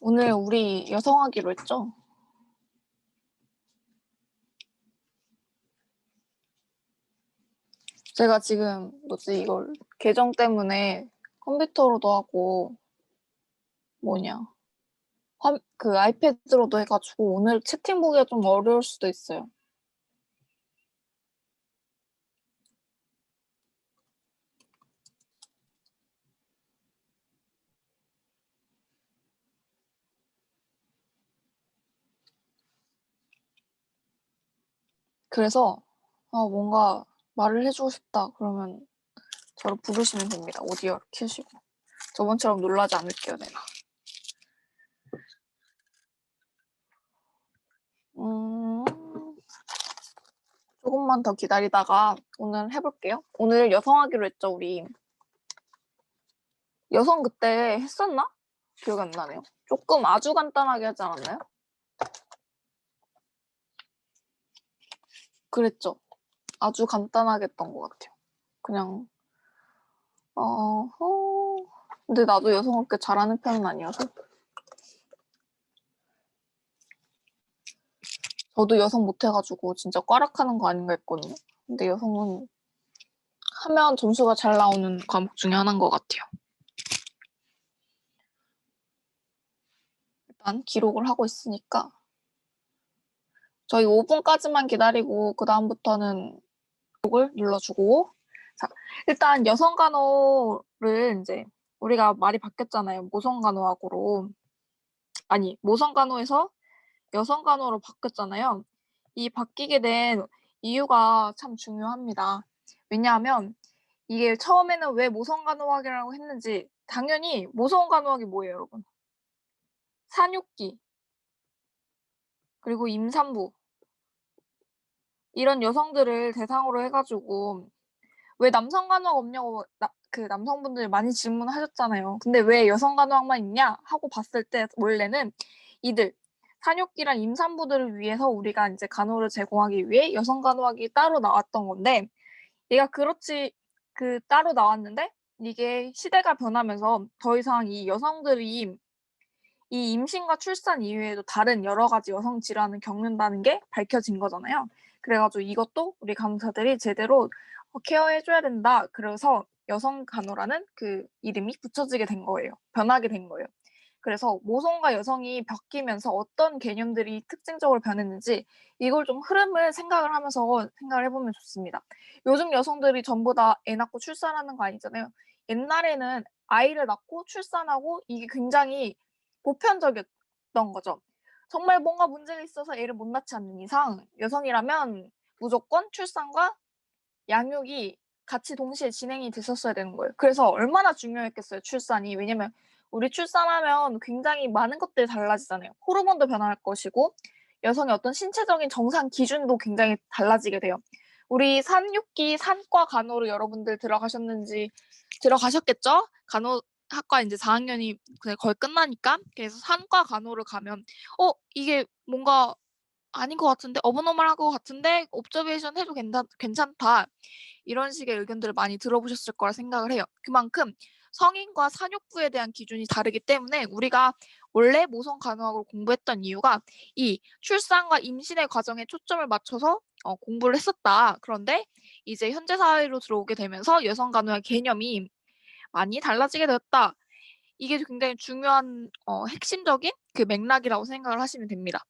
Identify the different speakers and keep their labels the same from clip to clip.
Speaker 1: 오늘 우리 여성하기로 했죠? 제가 지금 이걸 계정 때문에 컴퓨터로도 하고 그 아이패드로도 해가지고 오늘 채팅 보기가 좀 어려울 수도 있어요. 그래서 뭔가 말을 해주고 싶다 그러면 저를 부르시면 됩니다. 오디오를 켜시고. 저번처럼 놀라지 않을게요, 내가. 조금만 더 기다리다가 오늘 해볼게요. 오늘 여성하기로 했죠, 우리. 여성 그때 했었나? 기억이 안 나네요. 조금 아주 간단하게 하지 않았나요? 그랬죠. 아주 간단하게 했던 것 같아요. 그냥 근데 나도 여성 그렇게 잘하는 편은 아니어서. 저도 여성 못해가지고 진짜 꽈락하는 거 아닌가 했거든요. 근데 여성은 하면 점수가 잘 나오는 과목 중에 하나인 것 같아요. 일단 기록을 하고 있으니까 저희 5분까지만 기다리고 그 다음부터는 기록을 눌러주고. 자, 일단 여성 간호를 이제 우리가 말이 바뀌었잖아요. 모성 간호학으로. 아니, 모성 간호에서 여성 간호로 바뀌었잖아요. 이 바뀌게 된 이유가 참 중요합니다. 왜냐하면 이게 처음에는 왜 모성 간호학이라고 했는지, 당연히 모성 간호학이 뭐예요, 여러분? 산육기, 그리고 임산부, 이런 여성들을 대상으로 해가지고 왜 남성 간호학 없냐고 그 남성분들이 많이 질문하셨잖아요. 근데 왜 여성 간호학만 있냐 하고 봤을 때 원래는 이들 산육기랑 임산부들을 위해서 우리가 이제 간호를 제공하기 위해 여성 간호학이 따로 나왔던 건데, 얘가 따로 나왔는데 이게 시대가 변하면서 더 이상 이 여성들이 이 임신과 출산 이후에도 다른 여러 가지 여성 질환을 겪는다는 게 밝혀진 거잖아요. 그래가지고 이것도 우리 간호사들이 제대로 케어해줘야 된다. 그래서 여성 간호라는 그 이름이 붙여지게 된 거예요. 변하게 된 거예요. 그래서 모성과 여성이 바뀌면서 어떤 개념들이 특징적으로 변했는지 이걸 좀 흐름을 생각을 하면서 생각을 해보면 좋습니다. 요즘 여성들이 전부 다 애 낳고 출산하는 거 아니잖아요. 옛날에는 아이를 낳고 출산하고 이게 굉장히 보편적이었던 거죠. 정말 뭔가 문제가 있어서 애를 못 낳지 않는 이상 여성이라면 무조건 출산과 양육이 같이 동시에 진행이 됐었어야 되는 거예요. 그래서 얼마나 중요했겠어요, 출산이. 왜냐면 우리 출산하면 굉장히 많은 것들이 달라지잖아요. 호르몬도 변할 것이고 여성의 어떤 신체적인 정상 기준도 굉장히 달라지게 돼요. 우리 산육기 산과 간호를 여러분들 들어가셨겠죠? 간호학과 이제 4학년이 거의 끝나니까. 그래서 산과 간호를 가면 이게 뭔가 아닌 것 같은데, 어버너멀한 것 같은데 옵저베이션 해도 괜찮다, 이런 식의 의견들을 많이 들어보셨을 거라 생각을 해요. 그만큼 성인과 산육부에 대한 기준이 다르기 때문에 우리가 원래 모성 간호학을 공부했던 이유가 이 출산과 임신의 과정에 초점을 맞춰서 공부를 했었다. 그런데 이제 현재 사회로 들어오게 되면서 여성 간호의 개념이 많이 달라지게 되었다. 이게 굉장히 중요한 핵심적인 그 맥락이라고 생각을 하시면 됩니다.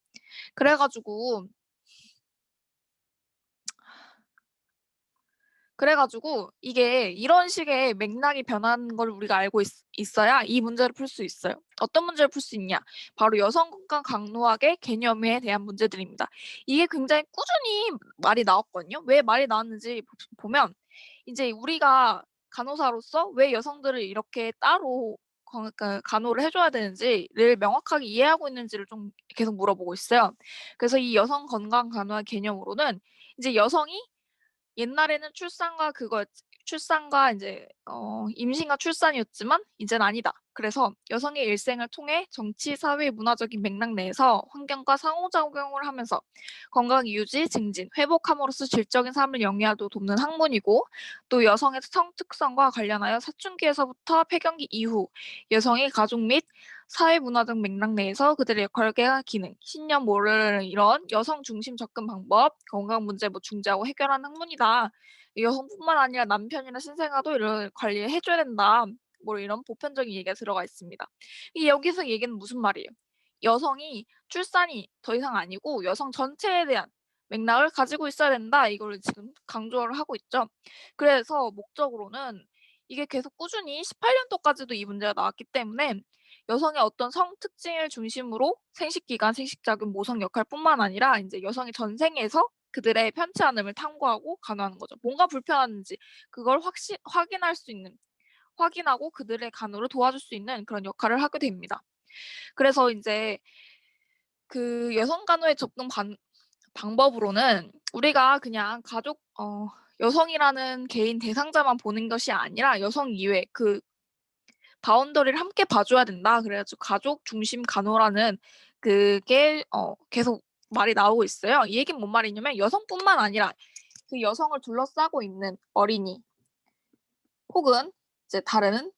Speaker 1: 그래가지고 이게 이런 식의 맥락이 변한 걸 우리가 알고 있어야 이 문제를 풀 수 있어요. 어떤 문제를 풀 수 있냐? 바로 여성 건강 강로학의 개념에 대한 문제들입니다. 이게 굉장히 꾸준히 말이 나왔거든요. 왜 말이 나왔는지 보면 이제 우리가 간호사로서 왜 여성들을 이렇게 따로 간호를 해줘야 되는지를 명확하게 이해하고 있는지를 좀 계속 물어보고 있어요. 그래서 이 여성 건강 간호학 개념으로는 이제 여성이 옛날에는 출산과 출산과 이제 임신과 출산이었지만 이젠 아니다. 그래서 여성의 일생을 통해 정치, 사회, 문화적인 맥락 내에서 환경과 상호작용을 하면서 건강 유지, 증진, 회복함으로써 질적인 삶을 영위하도 돕는 학문이고 또 여성의 성 특성과 관련하여 사춘기에서부터 폐경기 이후 여성의 가족 및 사회 문화적 맥락 내에서 그들의 역할과 기능, 신념 모르는 이런 여성 중심 접근 방법, 건강 문제 뭐 중재하고 해결하는 학문이다. 여성뿐만 아니라 남편이나 신생아도 이런 관리해줘야 된다. 뭐 이런 보편적인 얘기가 들어가 있습니다. 이 여기서 얘기는 무슨 말이에요? 여성이 출산이 더 이상 아니고 여성 전체에 대한 맥락을 가지고 있어야 된다. 이걸 지금 강조를 하고 있죠. 그래서 목적으로는 이게 계속 꾸준히 18년도까지도 이 문제가 나왔기 때문에 여성의 어떤 성 특징을 중심으로 생식기관, 생식작용, 모성 역할뿐만 아니라 이제 여성의 전생에서 그들의 편치 않음을 탐구하고 간호하는 거죠. 뭔가 불편한지 그걸 확인할 수 있는, 확인하고 그들의 간호를 도와줄 수 있는 그런 역할을 하게 됩니다. 그래서 이제 그 여성 간호의 접근 방법으로는 우리가 그냥 여성이라는 개인 대상자만 보는 것이 아니라 여성 이외 그 바운더리를 함께 봐줘야 된다. 그래가지고 가족 중심 간호라는 그게 계속 말이 나오고 있어요. 이 얘기는 뭔 말이냐면 여성뿐만 아니라 그 여성을 둘러싸고 있는 어린이 혹은 이제 다른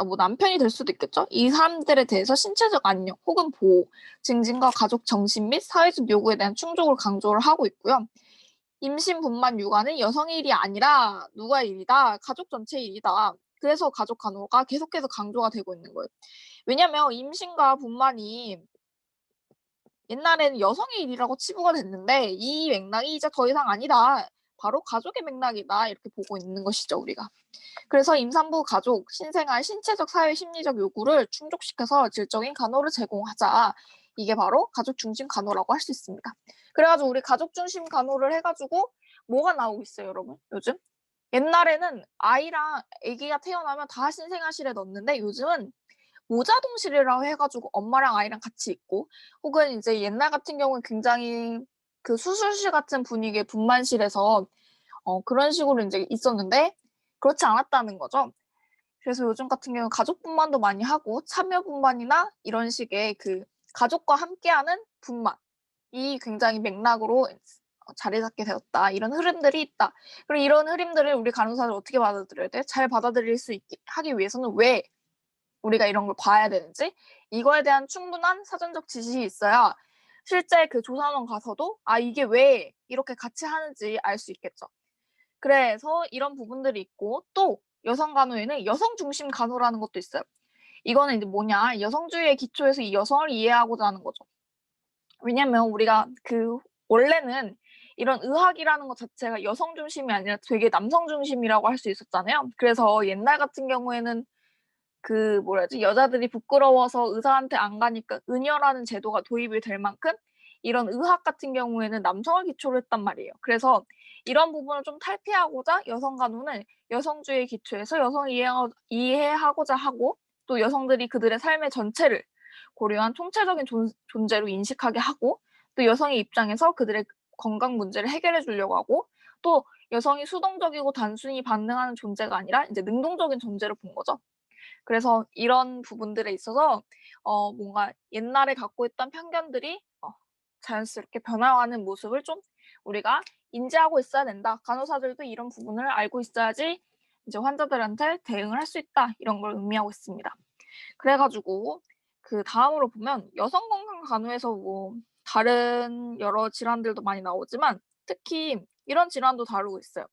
Speaker 1: 뭐 남편이 될 수도 있겠죠. 이 사람들에 대해서 신체적 안녕 혹은 보호, 증진과 가족 정신 및 사회적 요구에 대한 충족을 강조를 하고 있고요. 임신, 분만, 육아는 여성의 일이 아니라 누가의 일이다. 가족 전체의 일이다. 그래서 가족 간호가 계속해서 강조가 되고 있는 거예요. 왜냐면 임신과 분만이 옛날에는 여성의 일이라고 치부가 됐는데 이 맥락이 이제 더 이상 아니다. 바로 가족의 맥락이다. 이렇게 보고 있는 것이죠, 우리가. 그래서 임산부, 가족, 신생아, 신체적, 사회, 심리적 요구를 충족시켜서 질적인 간호를 제공하자. 이게 바로 가족 중심 간호라고 할 수 있습니다. 그래가지고 우리 가족 중심 간호를 해가지고 뭐가 나오고 있어요, 여러분? 요즘? 옛날에는 아이랑 아기가 태어나면 다 신생아실에 넣었는데 요즘은 모자동실이라고 해가지고 엄마랑 아이랑 같이 있고 혹은 이제 옛날 같은 경우는 굉장히 그 수술실 같은 분위기의 분만실에서 그런 식으로 이제 있었는데 그렇지 않았다는 거죠. 그래서 요즘 같은 경우는 가족 분만도 많이 하고 참여 분만이나 이런 식의 그 가족과 함께하는 분만이 굉장히 맥락으로 자리 잡게 되었다. 이런 흐름들이 있다. 그리고 이런 흐름들을 우리 간호사들 어떻게 받아들여야 돼? 잘 받아들일 수 있게 하기 위해서는 왜 우리가 이런 걸 봐야 되는지 이거에 대한 충분한 사전적 지식이 있어야 실제 그 조산원 가서도 이게 왜 이렇게 같이 하는지 알 수 있겠죠. 그래서 이런 부분들이 있고 또 여성 간호에는 여성 중심 간호라는 것도 있어요. 이거는 이제 뭐냐 여성주의의 기초에서 이 여성을 이해하고자 하는 거죠. 왜냐면 우리가 그 원래는 이런 의학이라는 것 자체가 여성 중심이 아니라 되게 남성 중심이라고 할 수 있었잖아요. 그래서 옛날 같은 경우에는 그 뭐라지 여자들이 부끄러워서 의사한테 안 가니까 의녀라는 제도가 도입이 될 만큼 이런 의학 같은 경우에는 남성을 기초로 했단 말이에요. 그래서 이런 부분을 좀 탈피하고자 여성 간호는 여성주의 기초에서 여성을 이해하고자 하고 또 여성들이 그들의 삶의 전체를 고려한 총체적인 존재로 인식하게 하고 또 여성의 입장에서 그들의 건강 문제를 해결해 주려고 하고 또 여성이 수동적이고 단순히 반응하는 존재가 아니라 이제 능동적인 존재를 본 거죠. 그래서 이런 부분들에 있어서 뭔가 옛날에 갖고 있던 편견들이 자연스럽게 변화하는 모습을 좀 우리가 인지하고 있어야 된다. 간호사들도 이런 부분을 알고 있어야지 이제 환자들한테 대응을 할 수 있다. 이런 걸 의미하고 있습니다. 그래가지고 그 다음으로 보면 여성 건강 간호에서 뭐 다른 여러 질환들도 많이 나오지만 특히 이런 질환도 다루고 있어요.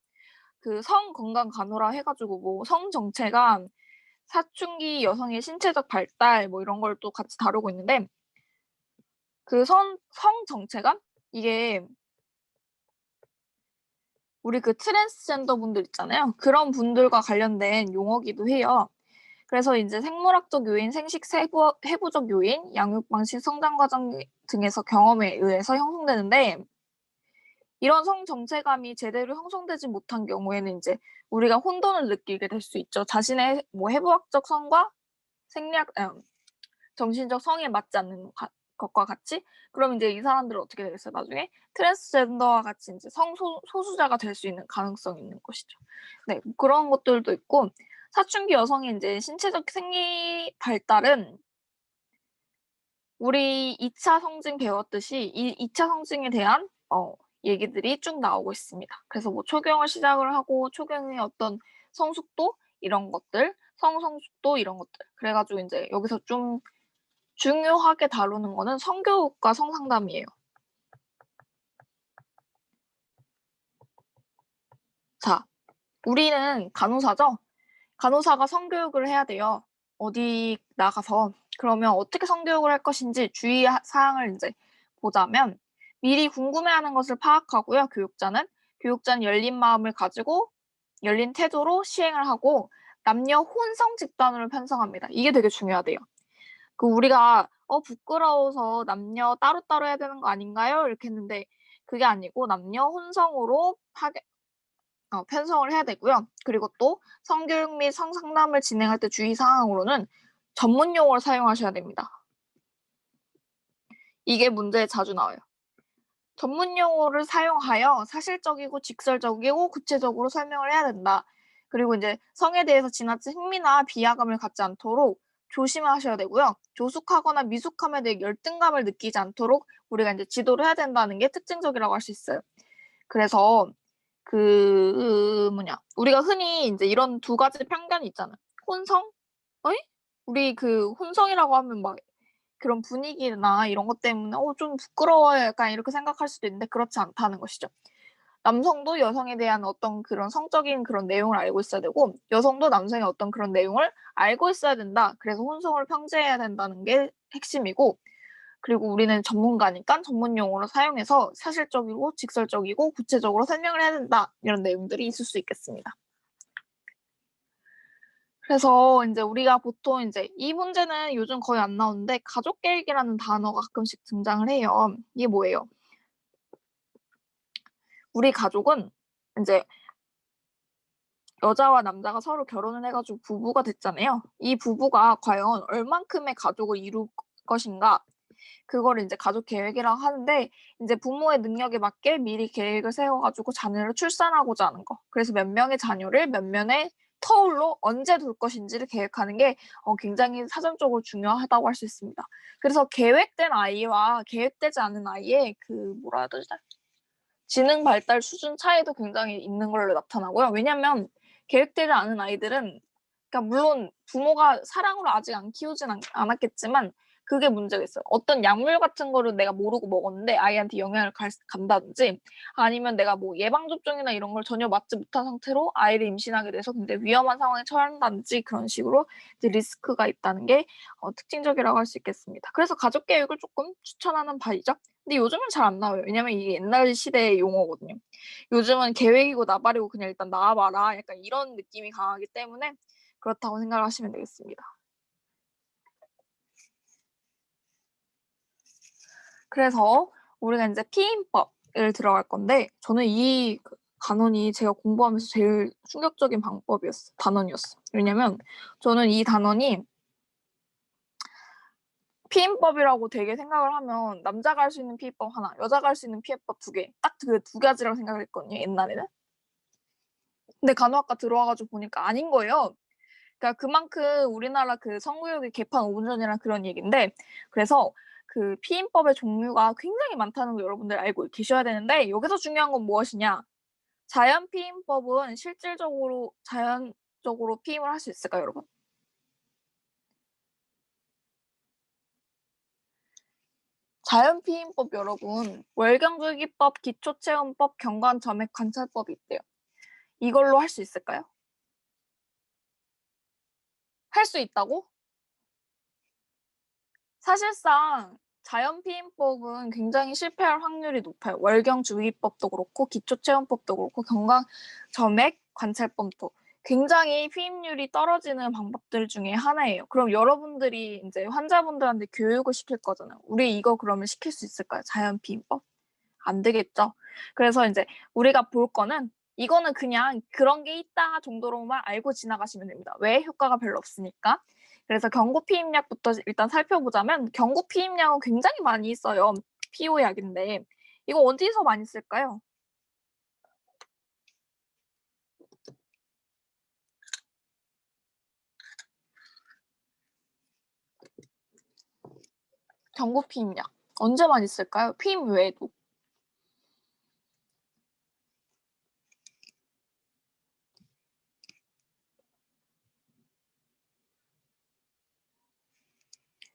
Speaker 1: 그 성 건강 간호라 해가지고 뭐 성 정체가 사춘기 여성의 신체적 발달 뭐 이런 걸 또 같이 다루고 있는데 그 성 정체감 이게 우리 그 트랜스젠더 분들 있잖아요. 그런 분들과 관련된 용어기도 해요. 그래서 이제 생물학적 요인, 생식 세부적 요인, 양육 방식, 성장 과정 등에서 경험에 의해서 형성되는데 이런 성 정체감이 제대로 형성되지 못한 경우에는 이제 우리가 혼돈을 느끼게 될 수 있죠. 자신의 뭐 해부학적 성과 생리학 정신적 성에 맞지 않는 것과 같이 그럼 이제 이 사람들은 어떻게 되겠어요? 나중에 트랜스젠더와 같이 이제 소수자가 될 수 있는 가능성이 있는 것이죠. 네, 그런 것들도 있고 사춘기 여성의 이제 신체적 생리 발달은 우리 2차 성징 배웠듯이 이 2차 성징에 대한 얘기들이 쭉 나오고 있습니다. 그래서 뭐 초경을 시작을 하고 초경의 어떤 성숙도 이런 것들, 성성숙도 이런 것들. 그래가지고 이제 여기서 좀 중요하게 다루는 거는 성교육과 성상담이에요. 자, 우리는 간호사죠? 간호사가 성교육을 해야 돼요. 어디 나가서. 그러면 어떻게 성교육을 할 것인지 주의 사항을 이제 보자면 미리 궁금해하는 것을 파악하고요. 교육자는 열린 마음을 가지고 열린 태도로 시행을 하고 남녀 혼성 집단으로 편성합니다. 이게 되게 중요하대요. 그 우리가 부끄러워서 남녀 따로따로 해야 되는 거 아닌가요? 이렇게 했는데 그게 아니고 남녀 혼성으로 편성을 해야 되고요. 그리고 또 성교육 및 성상담을 진행할 때 주의사항으로는 전문 용어를 사용하셔야 됩니다. 이게 문제에 자주 나와요. 전문 용어를 사용하여 사실적이고 직설적이고 구체적으로 설명을 해야 된다. 그리고 이제 성에 대해서 지나친 흥미나 비하감을 갖지 않도록 조심하셔야 되고요. 조숙하거나 미숙함에 대해 열등감을 느끼지 않도록 우리가 이제 지도를 해야 된다는 게 특징적이라고 할 수 있어요. 그래서 우리가 흔히 이제 이런 두 가지 편견이 있잖아. 혼성? 어이? 우리 그 혼성이라고 하면 막 그런 분위기나 이런 것 때문에 좀 부끄러워요. 약간 이렇게 생각할 수도 있는데 그렇지 않다는 것이죠. 남성도 여성에 대한 어떤 그런 성적인 그런 내용을 알고 있어야 되고 여성도 남성의 어떤 그런 내용을 알고 있어야 된다. 그래서 혼성을 평제해야 된다는 게 핵심이고 그리고 우리는 전문가니까 전문 용어를 사용해서 사실적이고 직설적이고 구체적으로 설명을 해야 된다. 이런 내용들이 있을 수 있겠습니다. 그래서 이제 우리가 보통 이제 이 문제는 요즘 거의 안 나오는데 가족 계획이라는 단어가 가끔씩 등장을 해요. 이게 뭐예요? 우리 가족은 이제 여자와 남자가 서로 결혼을 해가지고 부부가 됐잖아요. 이 부부가 과연 얼만큼의 가족을 이룰 것인가? 그걸 이제 가족 계획이라고 하는데 이제 부모의 능력에 맞게 미리 계획을 세워가지고 자녀를 출산하고자 하는 거. 그래서 몇 명의 자녀를 몇 명의 터울로 언제 둘 것인지를 계획하는 게 굉장히 사전적으로 중요하다고 할 수 있습니다. 그래서 계획된 아이와 계획되지 않은 아이의 그 뭐라 해야 되지? 지능 발달 수준 차이도 굉장히 있는 걸로 나타나고요. 왜냐하면 계획되지 않은 아이들은 그러니까 물론 부모가 사랑으로 아직 안 키우진 않았겠지만 그게 문제가 있어요. 어떤 약물 같은 거를 내가 모르고 먹었는데 아이한테 영향을 간다든지 아니면 내가 뭐 예방접종이나 이런 걸 전혀 맞지 못한 상태로 아이를 임신하게 돼서 굉장히 위험한 상황에 처한다든지 그런 식으로 이제 리스크가 있다는 게 특징적이라고 할 수 있겠습니다. 그래서 가족 계획을 조금 추천하는 바이죠. 근데 요즘은 잘 안 나와요. 왜냐면 이게 옛날 시대의 용어거든요. 요즘은 계획이고 나발이고 그냥 일단 나와봐라. 약간 이런 느낌이 강하기 때문에 그렇다고 생각을 하시면 되겠습니다. 그래서 우리가 이제 피임법을 들어갈 건데 저는 이 단원이 제가 공부하면서 제일 충격적인 단원이었어. 왜냐면 저는 이 단원이 피임법이라고 되게 생각을 하면 남자가 할 수 있는 피임법 하나, 여자가 할 수 있는 피임법 두 개, 딱 그 두 가지라고 생각을 했거든요, 옛날에는. 근데 간호학과 들어와가지고 보니까 아닌 거예요. 그러니까 그만큼 우리나라 그 성교육이 개판 5분 전이랑 그런 얘기인데 그래서 그 피임법의 종류가 굉장히 많다는 거 여러분들 알고 계셔야 되는데 여기서 중요한 건 무엇이냐? 자연 피임법은 실질적으로 자연적으로 피임을 할 수 있을까요, 여러분? 자연 피임법 여러분 월경주기법, 기초체험법, 경관점액관찰법이 있대요. 이걸로 할 수 있을까요? 할 수 있다고? 사실상 자연피임법은 굉장히 실패할 확률이 높아요. 월경주기법도 그렇고 기초체험법도 그렇고 경광점액 관찰법도 굉장히 피임률이 떨어지는 방법들 중에 하나예요. 그럼 여러분들이 이제 환자분들한테 교육을 시킬 거잖아요. 우리 이거 그러면 시킬 수 있을까요? 자연피임법? 안 되겠죠. 그래서 이제 우리가 볼 거는 이거는 그냥 그런 게 있다 정도로만 알고 지나가시면 됩니다. 왜? 효과가 별로 없으니까. 그래서 경구 피임약부터 일단 살펴보자면 경구 피임약은 굉장히 많이 써요. 피호약인데 이거 어디서 많이 쓸까요? 경구 피임약 언제 많이 쓸까요? 피임 외에도.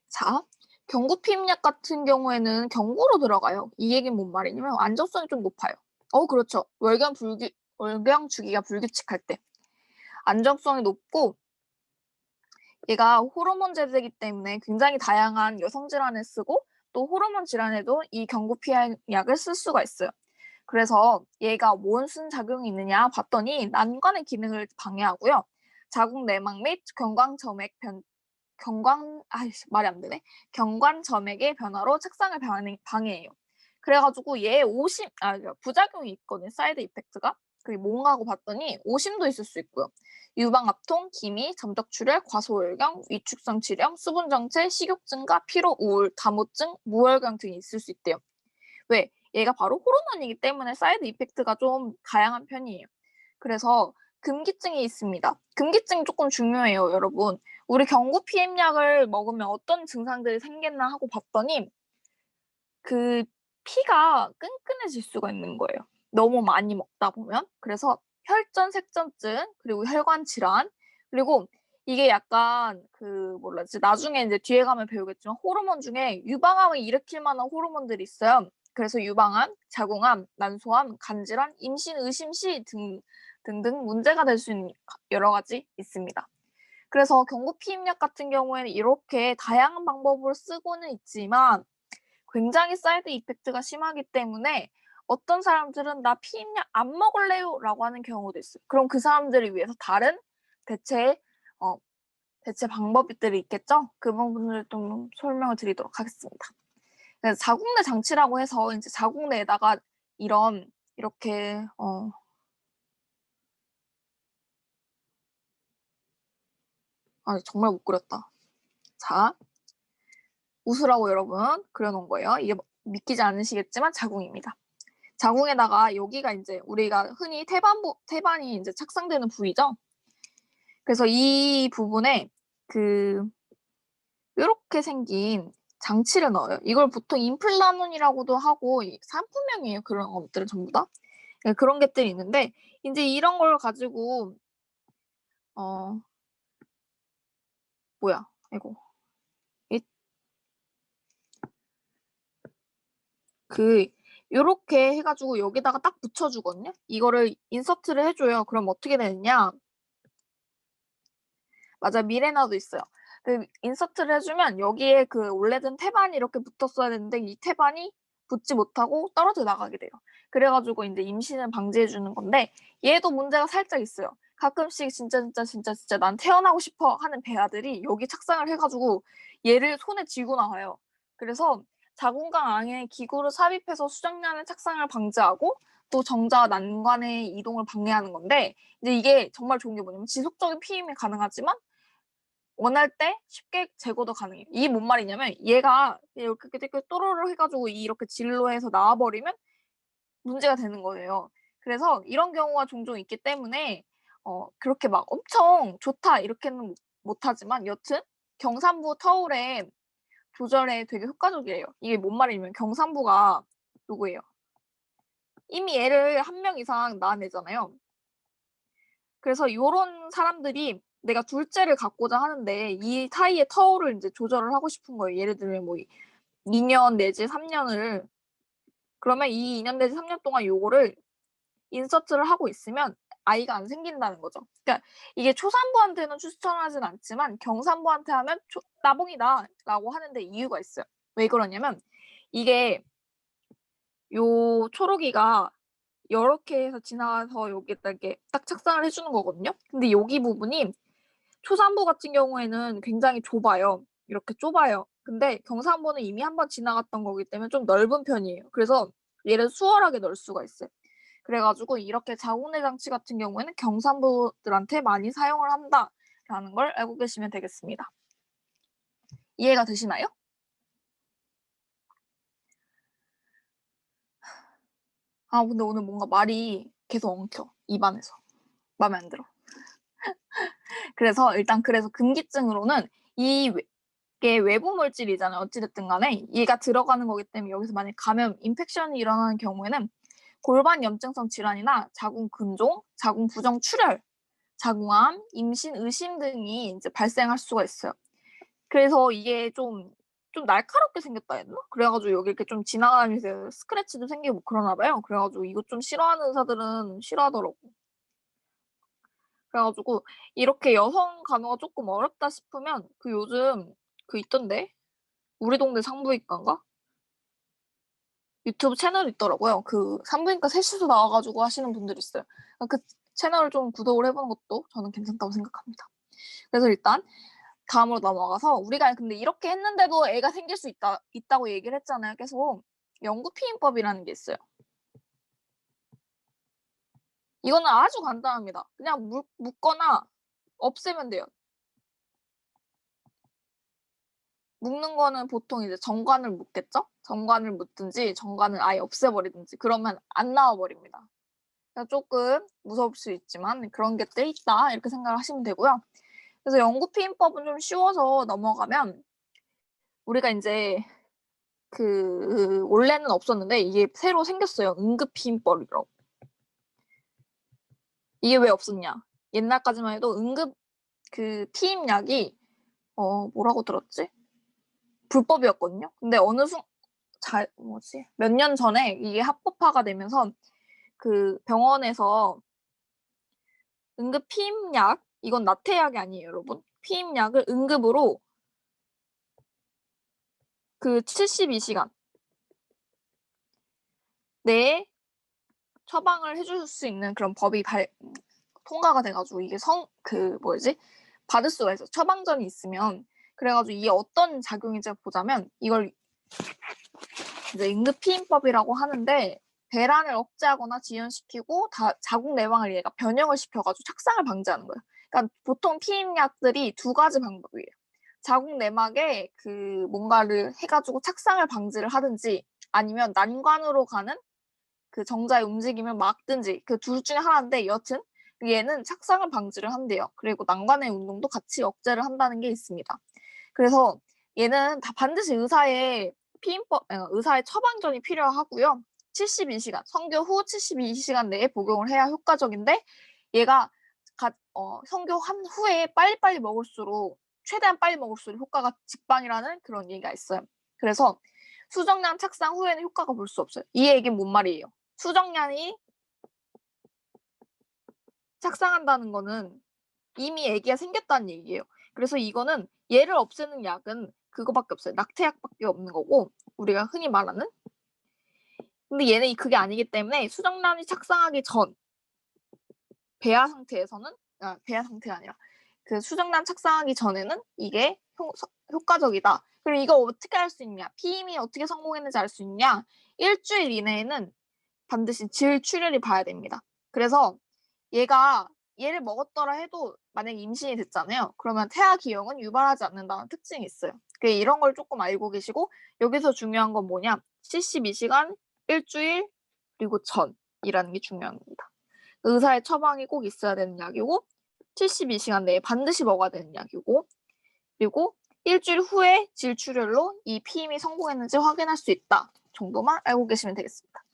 Speaker 1: 자, 경구 피임약 같은 경우에는 경구로 들어가요. 이 얘기는 뭔 말이냐면 안정성이 좀 높아요. 그렇죠. 월경 주기가 불규칙할 때 안정성이 높고 얘가 호르몬 제제이기 때문에 굉장히 다양한 여성 질환에 쓰고 또 호르몬 질환에도 이 경구 피임약을 쓸 수가 있어요. 그래서 얘가 뭔 순작용이 있느냐 봤더니 난관의 기능을 방해하고요. 자궁 내막 및 말이 안 되네. 경관 점액의 변화로 책상을 방해해요. 그래가지고 얘 부작용이 있거든. 사이드 이펙트가. 그게 뭔가 하고 봤더니 오심도 있을 수 있고요. 유방압통, 기미, 점적출혈, 과소혈경, 위축성 질염, 수분 정체, 식욕 증가, 피로, 우울, 다모증, 무혈경 등이 있을 수 있대요. 왜? 얘가 바로 호르몬이기 때문에 사이드 이펙트가 좀 다양한 편이에요. 그래서 금기증이 있습니다. 금기증이 조금 중요해요, 여러분. 우리 경구 피임약을 먹으면 어떤 증상들이 생겼나 하고 봤더니 그 피가 끈끈해질 수가 있는 거예요. 너무 많이 먹다 보면. 그래서 혈전, 색전증, 그리고 혈관 질환, 그리고 이게 약간 나중에 이제 뒤에 가면 배우겠지만 호르몬 중에 유방암을 일으킬 만한 호르몬들이 있어요. 그래서 유방암, 자궁암, 난소암, 간질환, 임신 의심 시 등등 문제가 될 수 있는 여러 가지 있습니다. 그래서 경구 피임약 같은 경우에는 이렇게 다양한 방법으로 쓰고는 있지만 굉장히 사이드 이펙트가 심하기 때문에 어떤 사람들은 나 피임약 안 먹을래요 라고 하는 경우도 있어요. 그럼 그 사람들을 위해서 다른 대체 방법들이 있겠죠? 그 부분을 좀 설명을 드리도록 하겠습니다. 자궁내 장치라고 해서 이제 자궁내에다가 이렇게 정말 못 그렸다. 자, 웃으라고 여러분 그려놓은 거예요. 이게 믿기지 않으시겠지만 자궁입니다. 자궁에다가 여기가 이제 우리가 흔히 태반이 이제 착상되는 부위죠. 그래서 이 부분에 이렇게 생긴 장치를 넣어요. 이걸 보통 임플란론이라고도 하고 상품명이에요. 그런 것들은 전부 다. 그런 것들이 있는데 이제 이런 걸 가지고 이거 요렇게 해가지고 여기다가 딱 붙여주거든요. 이거를 인서트를 해줘요. 그럼 어떻게 되느냐? 맞아, 미레나도 있어요. 인서트를 해주면 여기에 원래는 태반이 이렇게 붙었어야 되는데 이 태반이 붙지 못하고 떨어져 나가게 돼요. 그래가지고 이제 임신을 방지해주는 건데 얘도 문제가 살짝 있어요. 가끔씩 진짜 난 태어나고 싶어 하는 배아들이 여기 착상을 해가지고 얘를 손에 쥐고 나와요. 그래서 자궁경 안에 기구를 삽입해서 수정란의 착상을 방지하고 또 정자와 난관의 이동을 방해하는 건데 이제 이게 정말 좋은 게 뭐냐면 지속적인 피임이 가능하지만 원할 때 쉽게 제거도 가능해요. 이게 뭔 말이냐면 얘가 이렇게 또로로 해가지고 이렇게 진로해서 나와버리면 문제가 되는 거예요. 그래서 이런 경우가 종종 있기 때문에 그렇게 막 엄청 좋다 이렇게는 못하지만 여튼 경산부 터울의 조절에 되게 효과적이에요. 이게 뭔 말이냐면 경산부가 누구예요? 이미 애를 한 명 이상 낳아내잖아요. 그래서 요런 사람들이 내가 둘째를 갖고자 하는데 이 사이에 터울을 이제 조절을 하고 싶은 거예요. 예를 들면 뭐 2년 내지 3년을 그러면 이 2년 내지 3년 동안 요거를 인서트를 하고 있으면 아이가 안 생긴다는 거죠. 그러니까 이게 초산부한테는 추천하진 않지만 경산부한테 하면 나봉이다라고 하는데 이유가 있어요. 왜 그러냐면 이게 요 초록이가 이렇게 해서 지나가서 여기다 이렇게 딱 착상을 해주는 거거든요. 근데 여기 부분이 초산부 같은 경우에는 굉장히 좁아요. 이렇게 좁아요. 근데 경산부는 이미 한번 지나갔던 거기 때문에 좀 넓은 편이에요. 그래서 얘를 수월하게 넣을 수가 있어요. 그래가지고 이렇게 자궁내 장치 같은 경우에는 경산부들한테 많이 사용을 한다라는 걸 알고 계시면 되겠습니다. 이해가 되시나요? 아, 근데 오늘 뭔가 말이 계속 엉켜, 입안에서. 마음에 안 들어. 그래서 일단 그래서 금기증으로는 이게 외부 물질이잖아요. 어찌됐든 간에 얘가 들어가는 거기 때문에 여기서 만약 감염, 인펙션이 일어나는 경우에는 골반 염증성 질환이나 자궁 근종, 자궁 부정 출혈, 자궁암, 임신 의심 등이 이제 발생할 수가 있어요. 그래서 이게 좀 날카롭게 생겼다 했나? 그래가지고 여기 이렇게 좀 지나가면서 스크래치도 생기고 뭐 그러나 봐요. 그래가지고 이거 좀 싫어하는 의사들은 싫어하더라고. 그래가지고 이렇게 여성 간호가 조금 어렵다 싶으면 그 요즘 그 있던데? 우리 동네 산부인과인가? 유튜브 채널 있더라고요. 그 산부인과 셋이서 나와가지고 하시는 분들 있어요. 그 채널을 좀 구독을 해보는 것도 저는 괜찮다고 생각합니다. 그래서 일단 다음으로 넘어가서 우리가 근데 이렇게 했는데도 애가 생길 수 있다고 얘기를 했잖아요. 계속 영구피임법이라는 게 있어요. 이거는 아주 간단합니다. 그냥 묶거나 없애면 돼요. 묶는 거는 보통 이제 정관을 묶겠죠? 정관을 묶든지 정관을 아예 없애버리든지 그러면 안 나와버립니다. 조금 무서울 수 있지만 그런 게 돼 있다 이렇게 생각을 하시면 되고요. 그래서 영구피임법은 좀 쉬워서 넘어가면 우리가 이제 그 원래는 없었는데 이게 새로 생겼어요. 응급피임법이라고. 이게 왜 없었냐? 옛날까지만 해도 응급 그 피임약이 뭐라고 들었지? 불법이었거든요. 근데 어느 몇 년 전에 이게 합법화가 되면서 그 병원에서 응급 피임약, 이건 나태약이 아니에요, 여러분. 피임약을 응급으로 그 72시간 내에 처방을 해줄 수 있는 그런 법이 통과가 돼가지고 이게 받을 수가 있어. 처방전이 있으면. 그래가지고 이게 어떤 작용인지 보자면 이걸 이제 응급피임법이라고 하는데 배란을 억제하거나 지연시키고 자궁 내막을 얘가 변형을 시켜가지고 착상을 방지하는 거예요. 그러니까 보통 피임약들이 두 가지 방법이에요. 자궁 내막에 그 뭔가를 해가지고 착상을 방지를 하든지 아니면 난관으로 가는 그 정자의 움직임을 막든지 그 둘 중에 하나인데 여튼 얘는 착상을 방지를 한대요. 그리고 난관의 운동도 같이 억제를 한다는 게 있습니다. 그래서 얘는 다 반드시 의사의 처방전이 필요하고요. 72시간, 성교 후 72시간 내에 복용을 해야 효과적인데 얘가 성교한 후에 빨리빨리 먹을수록 최대한 빨리 먹을수록 효과가 직방이라는 그런 얘기가 있어요. 그래서 수정량 착상 후에는 효과가 볼 수 없어요. 이 얘기는 뭔 말이에요? 수정량이 착상한다는 거는 이미 아기가 생겼다는 얘기예요. 그래서 이거는 얘를 없애는 약은 그거밖에 없어요. 낙태약밖에 없는 거고 우리가 흔히 말하는. 근데 얘는 그게 아니기 때문에 수정란이 착상하기 전 배아 상태가 아니라 그 수정란 착상하기 전에는 이게 효과적이다. 그리고 이거 어떻게 할 수 있냐? 피임이 어떻게 성공했는지 알 수 있냐? 일주일 이내에는 반드시 질출혈이 봐야 됩니다. 그래서 얘를 먹었더라 해도 만약에 임신이 됐잖아요. 그러면 태아 기형은 유발하지 않는다는 특징이 있어요. 이런 걸 조금 알고 계시고 여기서 중요한 건 뭐냐? 72시간, 일주일, 그리고 전이라는 게 중요합니다. 의사의 처방이 꼭 있어야 되는 약이고 72시간 내에 반드시 먹어야 되는 약이고 그리고 일주일 후에 질출혈로 이 피임이 성공했는지 확인할 수 있다 정도만 알고 계시면 되겠습니다.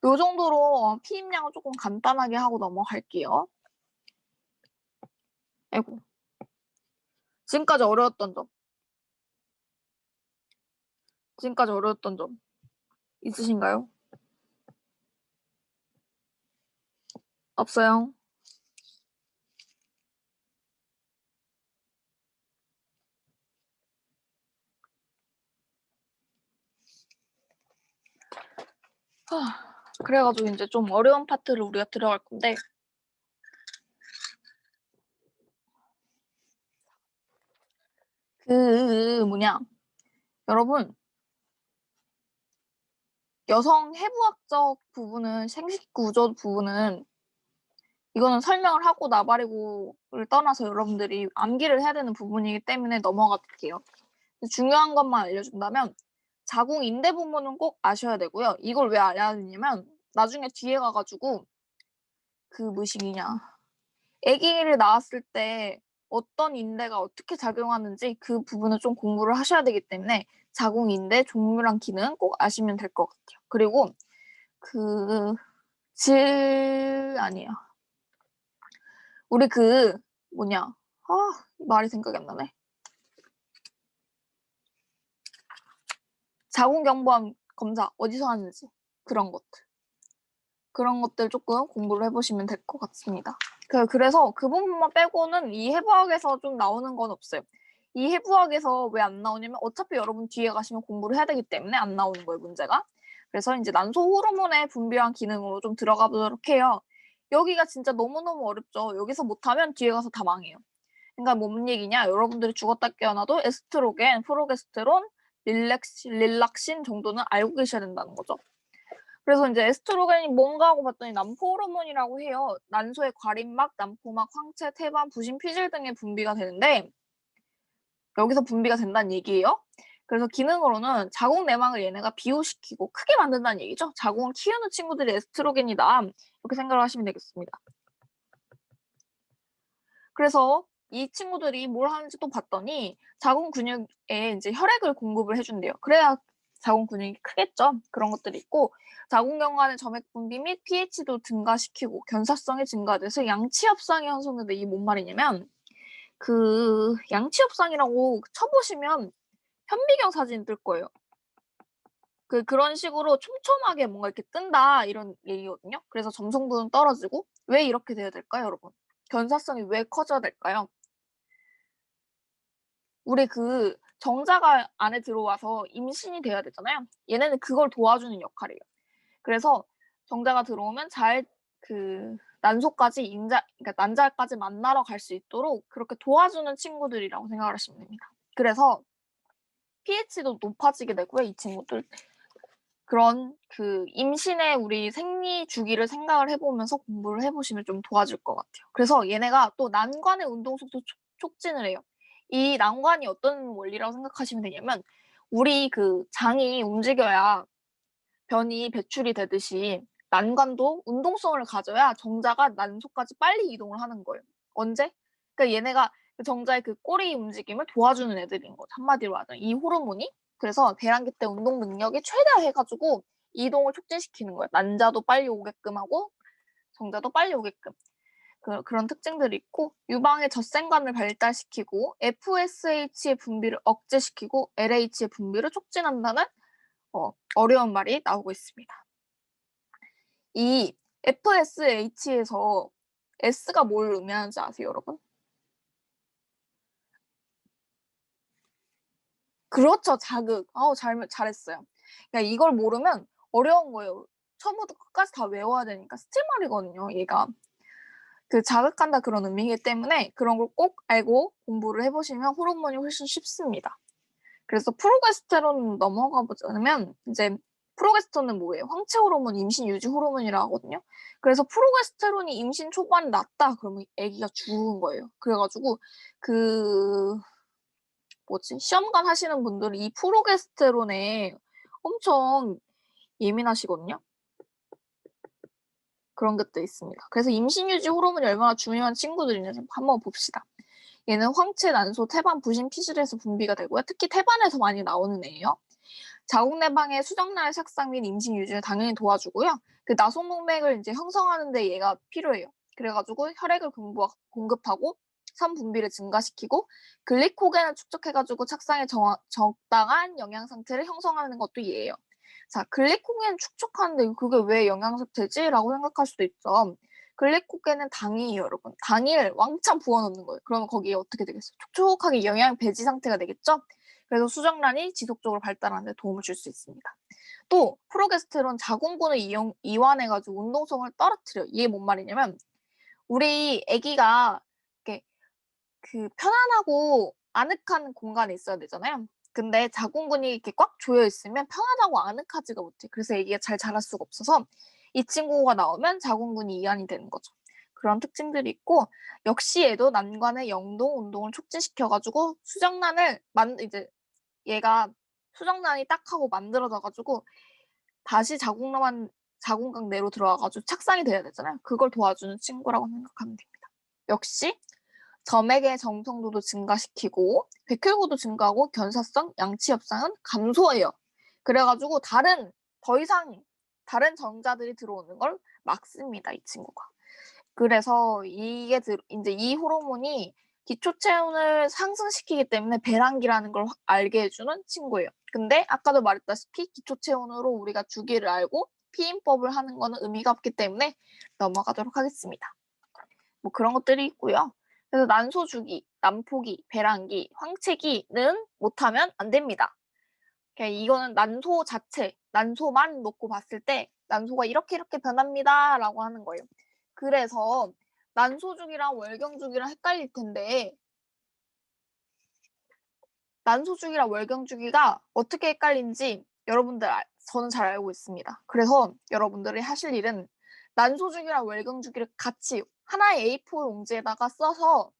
Speaker 1: 요 정도로 피임량을 조금 간단하게 하고 넘어갈게요. 아이고. 지금까지 어려웠던 점 있으신가요? 없어요? 그래가지고 이제 좀 어려운 파트를 우리가 들어갈 건데 여러분 여성 해부학적 부분은 생식 구조 부분은 이거는 설명을 하고 나발이고를 떠나서 여러분들이 암기를 해야 되는 부분이기 때문에 넘어갈게요. 중요한 것만 알려준다면 자궁 인대 부분은 꼭 아셔야 되고요. 이걸 왜 알아야 되냐면 나중에 뒤에 가가지고 그 뭐시기냐 아기를 낳았을 때 어떤 인대가 어떻게 작용하는지 그 부분을 좀 공부를 하셔야 되기 때문에 자궁 인대 종류랑 기능 꼭 아시면 될 것 같아요. 그리고 그 아니에요. 우리 그 뭐냐 말이 생각이 안 나네. 자궁경부암 검사 어디서 하는지 그런 것들 조금 공부를 해보시면 될 것 같습니다. 그래서 그 부분만 빼고는 이 해부학에서 좀 나오는 건 없어요. 이 해부학에서 왜 안 나오냐면 어차피 여러분 뒤에 가시면 공부를 해야 되기 때문에 안 나오는 거예요, 문제가. 그래서 이제 난소 호르몬의 분비랑 기능으로 좀 들어가 보도록 해요. 여기가 진짜 너무너무 어렵죠. 여기서 못하면 뒤에 가서 다 망해요. 그러니까 뭔 얘기냐? 여러분들이 죽었다 깨어나도 에스트로겐, 프로게스테론, 릴락신 정도는 알고 계셔야 된다는 거죠. 그래서 이제 에스트로겐이 뭔가 하고 봤더니 남포 호르몬이라고 해요. 난소의 과립막, 남포막, 황체, 태반, 부신, 피질 등의 분비가 되는데 여기서 분비가 된다는 얘기예요. 그래서 기능으로는 자궁 내막을 얘네가 비호시키고 크게 만든다는 얘기죠. 자궁을 키우는 친구들이 에스트로겐이다. 이렇게 생각을 하시면 되겠습니다. 그래서 이 친구들이 뭘 하는지 또 봤더니 자궁 근육에 이제 혈액을 공급을 해준대요. 그래야 자궁 근육이 크겠죠. 그런 것들이 있고 자궁경관의 점액 분비 및 pH도 증가시키고 견사성이 증가돼서 양치협상이 형성되는데 이게 뭔 말이냐면 그 양치협상이라고 쳐보시면 현미경 사진 뜰 거예요. 그런 식으로 촘촘하게 뭔가 이렇게 뜬다 이런 얘기거든요. 그래서 점성분은 떨어지고 왜 이렇게 돼야 될까요, 여러분? 견사성이 왜 커져야 될까요? 우리 그 정자가 안에 들어와서 임신이 돼야 되잖아요. 얘네는 그걸 도와주는 역할이에요. 그래서 정자가 들어오면 잘 그 난소까지 그러니까 난자까지 만나러 갈 수 있도록 그렇게 도와주는 친구들이라고 생각을 하시면 됩니다. 그래서 pH도 높아지게 되고요, 이 친구들. 그런 그 임신의 우리 생리 주기를 생각을 해보면서 공부를 해보시면 좀 도와줄 것 같아요. 그래서 얘네가 또 난관의 운동 속도 촉진을 해요. 이 난관이 어떤 원리라고 생각하시면 되냐면 우리 그 장이 움직여야 변이 배출이 되듯이 난관도 운동성을 가져야 정자가 난소까지 빨리 이동을 하는 거예요. 언제? 그러니까 얘네가 그 정자의 그 꼬리 움직임을 도와주는 애들인 거죠. 한마디로 하자면 이 호르몬이 그래서 배란기 때 운동 능력이 최대화해가지고 이동을 촉진시키는 거예요. 난자도 빨리 오게끔 하고 정자도 빨리 오게끔. 그런 특징들이 있고 유방의 젖생관을 발달시키고 FSH의 분비를 억제시키고 LH의 분비를 촉진한다는 어려운 말이 나오고 있습니다. 이 FSH에서 S가 뭘 의미하는지 아세요, 여러분? 그렇죠, 자극. 잘했어요. 그러니까 이걸 모르면 어려운 거예요. 처음부터 끝까지 다 외워야 되니까 스틸말이거든요, 얘가. 그 자극한다 그런 의미이기 때문에 그런 걸 꼭 알고 공부를 해보시면 호르몬이 훨씬 쉽습니다. 그래서 프로게스테론 넘어가 보자면 이제 프로게스테론은 뭐예요? 황체 호르몬, 임신 유지 호르몬이라 하거든요. 그래서 프로게스테론이 임신 초반에 낮다 그러면 아기가 죽은 거예요. 그래가지고 그 시험관 하시는 분들은 이 프로게스테론에 엄청 예민하시거든요. 그런 것도 있습니다. 그래서 임신 유지 호르몬이 얼마나 중요한 친구들이냐지 한번 봅시다. 얘는 황체, 난소, 태반, 부신, 피질에서 분비가 되고요. 특히 태반에서 많이 나오는 애예요. 자궁 내방의 수정란의 착상 및 임신 유지를 당연히 도와주고요. 그 나소목맥을 이제 형성하는데 얘가 필요해요. 그래가지고 혈액을 공급하고 산 분비를 증가시키고 글리코겐을 축적해가지고 착상에 적당한 영양 상태를 형성하는 것도 얘예요. 자, 글리코겐 축적하는데 그게 왜 영양 상태지? 라고 생각할 수도 있죠. 글리코겐은 당이에요, 여러분. 당을 왕창 부어놓는 거예요. 그러면 거기에 어떻게 되겠어요? 촉촉하게 영양 배지 상태가 되겠죠? 그래서 수정란이 지속적으로 발달하는 데 도움을 줄 수 있습니다. 또 프로게스테론 자궁근을 이완해가지고 운동성을 떨어뜨려요. 이게 뭔 말이냐면 우리 아기가 이렇게 그 편안하고 아늑한 공간에 있어야 되잖아요. 근데 자궁근이 이렇게 꽉 조여 있으면 편안하고 아늑하지가 못해. 그래서 아기가 잘 자랄 수가 없어서 이 친구가 나오면 자궁근이 이완이 되는 거죠. 그런 특징들이 있고 역시 얘도 난관의 영동 운동을 촉진시켜가지고 수정란을 이제 얘가 수정란이 딱 하고 만들어져 가지고 다시 자궁각 내로 들어와 가지고 착상이 돼야 되잖아요. 그걸 도와주는 친구라고 생각하면 됩니다. 역시 점액의 정성도도 증가시키고 백혈구도 증가하고 견사성, 양치 협상은 감소해요. 그래 가지고 더 이상 다른 정자들이 들어오는 걸 막습니다, 이 친구가. 그래서 이제 이 호르몬이 기초 체온을 상승시키기 때문에 배란기라는 걸 알게 해주는 친구예요. 근데 아까도 말했다시피 기초 체온으로 우리가 주기를 알고 피임법을 하는 거는 의미가 없기 때문에 넘어가도록 하겠습니다. 뭐 그런 것들이 있고요. 그래서 난소 주기, 난포기, 배란기, 황체기는 못하면 안 됩니다. 이거는 난소 자체, 난소만 놓고 봤을 때 난소가 이렇게 변합니다라고 하는 거예요. 그래서 난소주기랑 월경주기랑 헷갈릴 텐데 난소주기랑 월경주기가 어떻게 헷갈린지 저는 잘 알고 있습니다. 그래서 여러분들이 하실 일은 난소주기랑 월경주기를 같이 하나의 A4 용지에다가 써서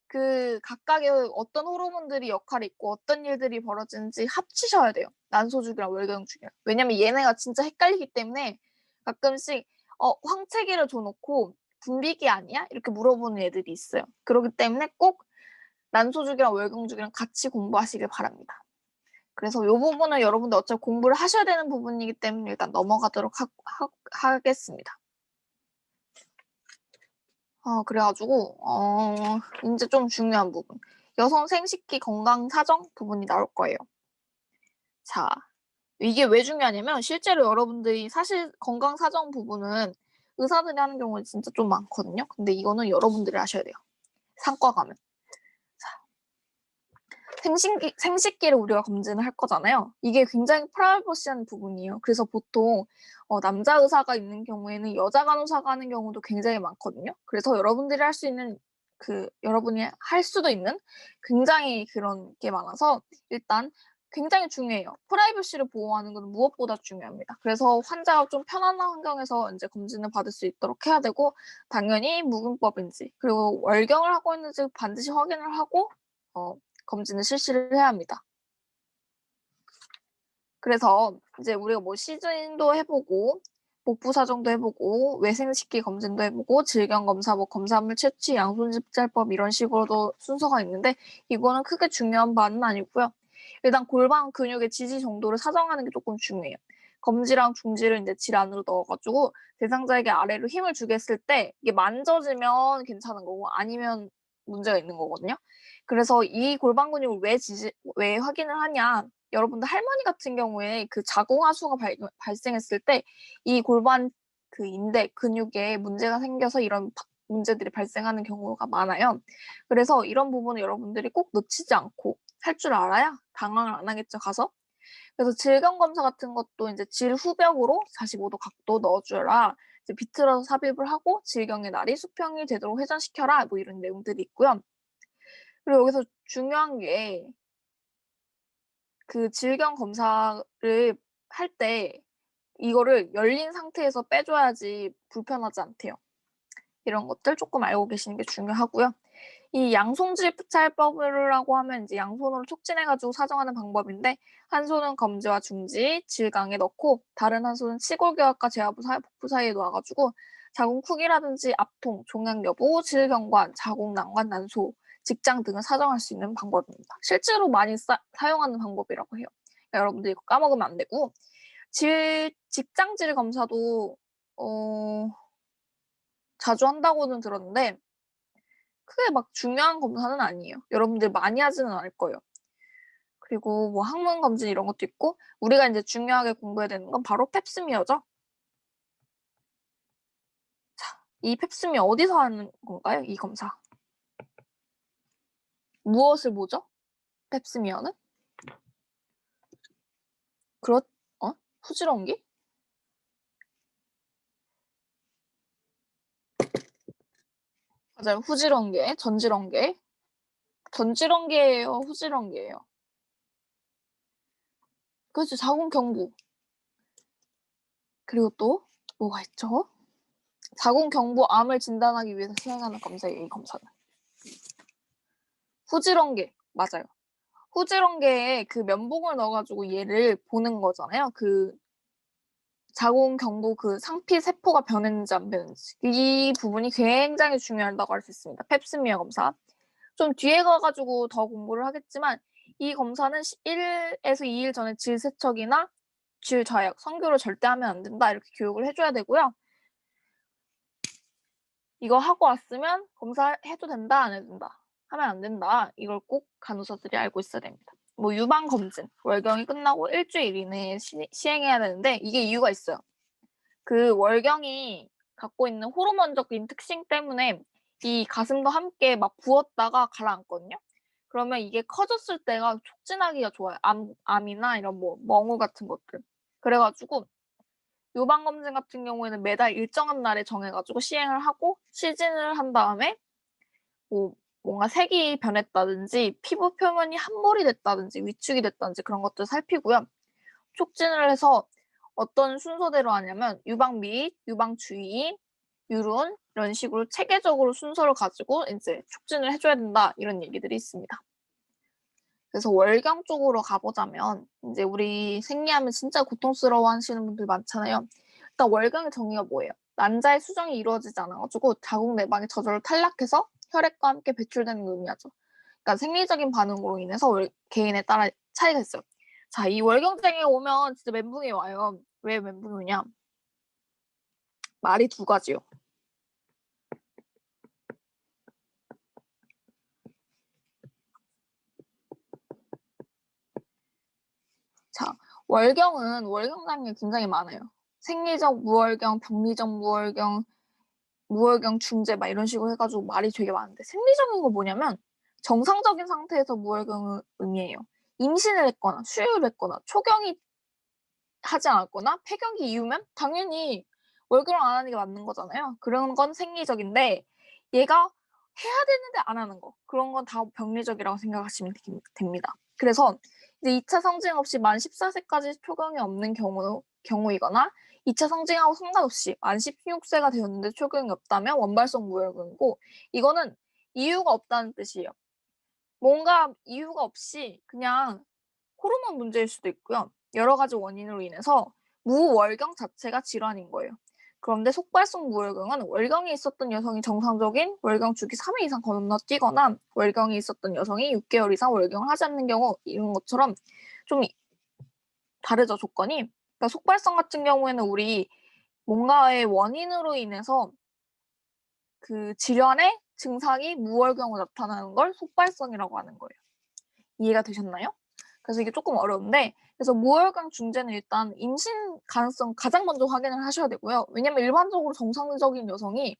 Speaker 1: 그 각각의 어떤 호르몬들이 역할이 있고 어떤 일들이 벌어지는지 합치셔야 돼요. 난소주기랑 월경주기랑. 왜냐면 얘네가 진짜 헷갈리기 때문에 가끔씩 황체기를 줘놓고 분비기 아니야? 이렇게 물어보는 애들이 있어요. 그렇기 때문에 꼭 난소주기랑 월경주기랑 같이 공부하시길 바랍니다. 그래서 이 부분은 여러분들 어차피 공부를 하셔야 되는 부분이기 때문에 일단 넘어가도록 하겠습니다. 그래가지고 이제 좀 중요한 부분. 여성 생식기 건강 사정 부분이 나올 거예요. 자, 이게 왜 중요하냐면 실제로 여러분들이 사실 건강 사정 부분은 의사들이 하는 경우는 진짜 좀 많거든요. 근데 이거는 여러분들이 하셔야 돼요. 상과 가면. 생식기를 우리가 검진을 할 거잖아요. 이게 굉장히 프라이버시한 부분이에요. 그래서 보통 남자 의사가 있는 경우에는 여자 간호사가 하는 경우도 굉장히 많거든요. 그래서 여러분들이 할 수 있는 여러분이 할 수도 있는 굉장히 그런 게 많아서 일단 굉장히 중요해요. 프라이버시를 보호하는 건 무엇보다 중요합니다. 그래서 환자가 좀 편안한 환경에서 이제 검진을 받을 수 있도록 해야 되고 당연히 무근법인지 그리고 월경을 하고 있는지 반드시 확인을 하고 검진을 실시를 해야 합니다. 그래서 이제 우리가 뭐 시즌도 해보고 복부 사정도 해보고 외생식기 검진도 해보고 질병 검사, 뭐 검사물 채취, 양손집잘법 이런 식으로도 순서가 있는데 이거는 크게 중요한 바는 아니고요. 일단 골반 근육의 지지 정도를 사정하는 게 조금 중요해요. 검지랑 중지를 이제 질 안으로 넣어가지고 대상자에게 아래로 힘을 주겠을 때 이게 만져지면 괜찮은 거고 아니면 문제가 있는 거거든요. 그래서 이 골반 근육을 왜 확인을 하냐? 여러분들 할머니 같은 경우에 그 자궁하수가 발생했을 때 이 골반 그 인대 근육에 문제가 생겨서 이런 문제들이 발생하는 경우가 많아요. 그래서 이런 부분을 여러분들이 꼭 놓치지 않고 할 줄 알아야 당황을 안 하겠죠, 가서. 그래서 질경 검사 같은 것도 이제 질 후벽으로 45도 각도 넣어주라. 이제 비틀어서 삽입을 하고 질경의 날이 수평이 되도록 회전시켜라. 뭐 이런 내용들이 있고요. 그리고 여기서 중요한 게 그 질경 검사를 할 때 이거를 열린 상태에서 빼줘야지 불편하지 않대요. 이런 것들 조금 알고 계시는 게 중요하고요. 이 양손질찰법이라고 하면 이제 양손으로 촉진해가지고 사정하는 방법인데 한 손은 검지와 중지, 질강에 넣고 다른 한 손은 치골교합과 제하부 복부 사이에 놓아가지고 자궁 크기라든지 압통, 종양 여부, 질경관, 자궁 난관, 난소, 직장 등을 사정할 수 있는 방법입니다. 실제로 많이 사용하는 방법이라고 해요. 그러니까 여러분들 이거 까먹으면 안 되고 직장질 검사도 자주 한다고는 들었는데 크게 막 중요한 검사는 아니에요. 여러분들 많이 하지는 않을 거예요. 그리고 뭐 항문 검진 이런 것도 있고 우리가 이제 중요하게 공부해야 되는 건 바로 펩스미어죠. 자, 이 펩스미어 어디서 하는 건가요? 이 검사. 무엇을 보죠? 펩스미어는? 그렇 후지런기? 맞아요. 후지런계, 전지런계. 전지런계예요, 후지런계예요. 그렇죠. 자궁 경부. 그리고 또 뭐가 있죠? 자궁 경부 암을 진단하기 위해서 시행하는 검사예요, 이 검사는. 후지런계 맞아요. 후지런계에 그 면봉을 넣어가지고 얘를 보는 거잖아요. 그 자궁 경부 그 상피 세포가 변했는지 안 변했는지 이 부분이 굉장히 중요하다고 할 수 있습니다. 펩스미어 검사. 좀 뒤에 가가지고 더 공부를 하겠지만 이 검사는 1에서 2일 전에 질세척이나 질좌약, 성교를 절대 하면 안 된다 이렇게 교육을 해줘야 되고요. 이거 하고 왔으면 검사해도 된다 안 해도 된다 하면 안 된다 이걸 꼭 간호사들이 알고 있어야 됩니다. 뭐 유방검진, 월경이 끝나고 일주일 이내에 시행해야 되는데 이게 이유가 있어요. 그 월경이 갖고 있는 호르몬적인 특性때문에 이 가슴도 함께 막 부었다가 가라앉거든요. 그러면 이게 커졌을 때가 촉진하기가 좋아요. 암이나 이런 뭐 멍우 같은 것들. 그래가지고 유방검진 같은 경우에는 매달 일정한 날에 정해가지고 시행을 하고 시즌을 한 다음에 뭐 뭔가 색이 변했다든지 피부 표면이 함몰이 됐다든지 위축이 됐다든지 그런 것들 살피고요. 촉진을 해서 어떤 순서대로 하냐면 유방 및 유방 주의, 유륜 이런 식으로 체계적으로 순서를 가지고 이제 촉진을 해줘야 된다 이런 얘기들이 있습니다. 그래서 월경 쪽으로 가보자면 이제 우리 생리하면 진짜 고통스러워 하시는 분들 많잖아요. 일단 월경의 정의가 뭐예요? 난자의 수정이 이루어지지 않아가지고 자궁 내막이 저절로 탈락해서 혈액과 함께 배출되는 걸 의미하죠. 그러니까 생리적인 반응으로 인해서 개인에 따라 차이가 있어요. 자, 이 월경장애 오면 진짜 멘붕이 와요. 왜 멘붕이 오냐? 말이 두 가지요. 자, 월경장애 굉장히 많아요. 생리적 무월경, 병리적 무월경, 무월경 중재 막 이런 식으로 해가지고 말이 되게 많은데 생리적인 거 뭐냐면 정상적인 상태에서 무월경을 의미해요. 임신을 했거나 수유를 했거나 초경이 하지 않았거나 폐경기 이후면 당연히 월경을 안 하는 게 맞는 거잖아요. 그런 건 생리적인데 얘가 해야 되는데 안 하는 거 그런 건 다 병리적이라고 생각하시면 됩니다. 그래서 이제 2차 성징 없이 만 14세까지 초경이 없는 경우이거나 2차 성징하고 상관없이 만 16세가 되었는데 초경이 없다면 원발성 무혈경이고 이거는 이유가 없다는 뜻이에요. 뭔가 이유가 없이 그냥 호르몬 문제일 수도 있고요. 여러 가지 원인으로 인해서 무월경 자체가 질환인 거예요. 그런데 속발성 무월경은 월경이 있었던 여성이 정상적인 월경 주기 3회 이상 건너뛰거나 월경이 있었던 여성이 6개월 이상 월경을 하지 않는 경우 이런 것처럼 좀 다르죠, 조건이. 그러니까 속발성 같은 경우에는 우리 뭔가의 원인으로 인해서 그 질환의 증상이 무월경으로 나타나는 걸 속발성이라고 하는 거예요. 이해가 되셨나요? 그래서 이게 조금 어려운데 그래서 무월경 중재는 일단 임신 가능성 가장 먼저 확인을 하셔야 되고요. 왜냐면 일반적으로 정상적인 여성이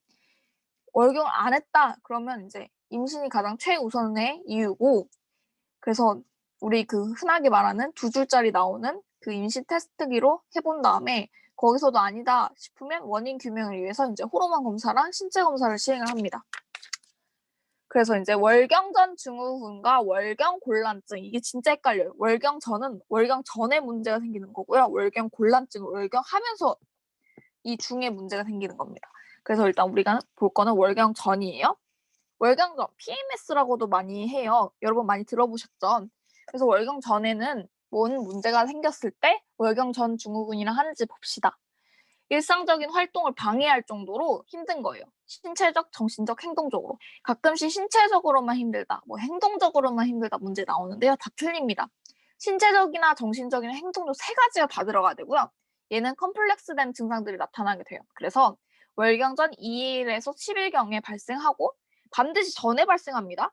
Speaker 1: 월경을 안 했다 그러면 이제 임신이 가장 최우선의 이유고 그래서 우리 그 흔하게 말하는 2줄짜리 나오는 그 임신 테스트기로 해본 다음에 거기서도 아니다 싶으면 원인 규명을 위해서 이제 호르몬 검사랑 신체 검사를 시행을 합니다. 그래서 이제 월경 전 증후군과 월경 곤란증 이게 진짜 헷갈려요. 월경 전은 월경 전에 문제가 생기는 거고요. 월경 곤란증은 월경 하면서 이 중에 문제가 생기는 겁니다. 그래서 일단 우리가 볼 거는 월경 전이에요. 월경 전 PMS라고도 많이 해요. 여러분 많이 들어보셨죠? 그래서 월경 전에는 뭔 문제가 생겼을 때 월경 전 증후군이랑 하는지 봅시다. 일상적인 활동을 방해할 정도로 힘든 거예요. 신체적, 정신적, 행동적으로. 가끔씩 신체적으로만 힘들다, 뭐 행동적으로만 힘들다 문제 나오는데요. 다 틀립니다. 신체적이나 정신적이나 행동적 세 가지가 다 들어가야 되고요. 얘는 컴플렉스된 증상들이 나타나게 돼요. 그래서 월경 전 2일에서 10일경에 발생하고 반드시 전에 발생합니다.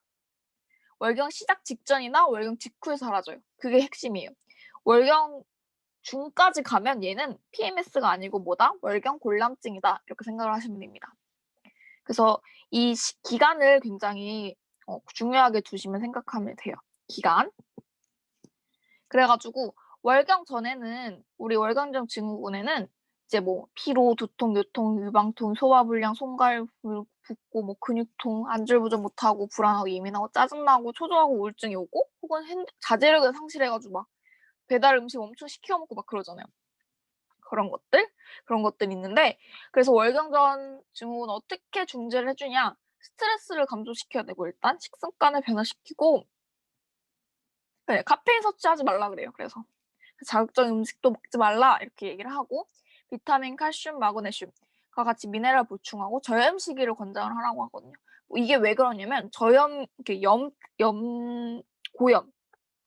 Speaker 1: 월경 시작 직전이나 월경 직후에 사라져요. 그게 핵심이에요. 월경 중까지 가면 얘는 PMS가 아니고 뭐다? 월경 곤란증이다. 이렇게 생각을 하시면 됩니다. 그래서 이 기간을 굉장히 중요하게 두시면 생각하면 돼요. 기간. 그래가지고 월경 전에는 우리 월경전 증후군에는 이제 뭐 피로, 두통, 요통, 유방통, 소화불량, 손갈 붓고 뭐 근육통, 안절부절 못하고 불안하고 예민하고 짜증나고 초조하고 우울증이 오고 혹은 자제력을 상실해가지고 막 배달 음식 엄청 시켜 먹고 막 그러잖아요. 그런 것들이 있는데 그래서 월경전 증후군 어떻게 중재를 해주냐 스트레스를 감소시켜야 되고 일단 식습관을 변화시키고 네, 카페인 섭취하지 말라 그래요. 그래서 자극적인 음식도 먹지 말라 이렇게 얘기를 하고 비타민, 칼슘, 마그네슘과 같이 미네랄 보충하고 저염 시기를 권장을 하라고 하거든요. 뭐 이게 왜 그러냐면 저염, 이렇게 고염,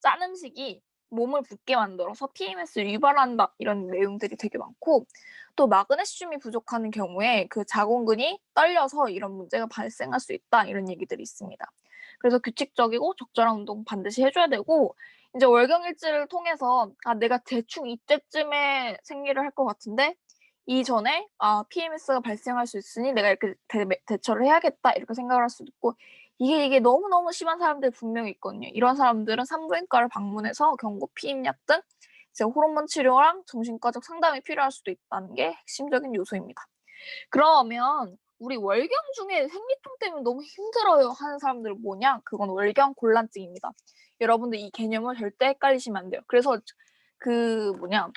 Speaker 1: 짠 음식이 몸을 붓게 만들어서 PMS를 유발한다 이런 내용들이 되게 많고 또 마그네슘이 부족하는 경우에 그 자궁근이 떨려서 이런 문제가 발생할 수 있다 이런 얘기들이 있습니다. 그래서 규칙적이고 적절한 운동 반드시 해줘야 되고 이제 월경일지를 통해서 아 내가 대충 이때쯤에 생리를 할 것 같은데 이전에 PMS가 발생할 수 있으니 내가 이렇게 대처를 해야겠다 이렇게 생각을 할 수도 있고 이게 너무너무 심한 사람들 분명히 있거든요. 이런 사람들은 산부인과를 방문해서 경구 피임약 등 이제 호르몬 치료랑 정신과적 상담이 필요할 수도 있다는 게 핵심적인 요소입니다. 그러면 우리 월경 중에 생리통 때문에 너무 힘들어요 하는 사람들은 뭐냐? 그건 월경 곤란증입니다. 여러분들 이 개념을 절대 헷갈리시면 안 돼요. 그래서 그 뭐냐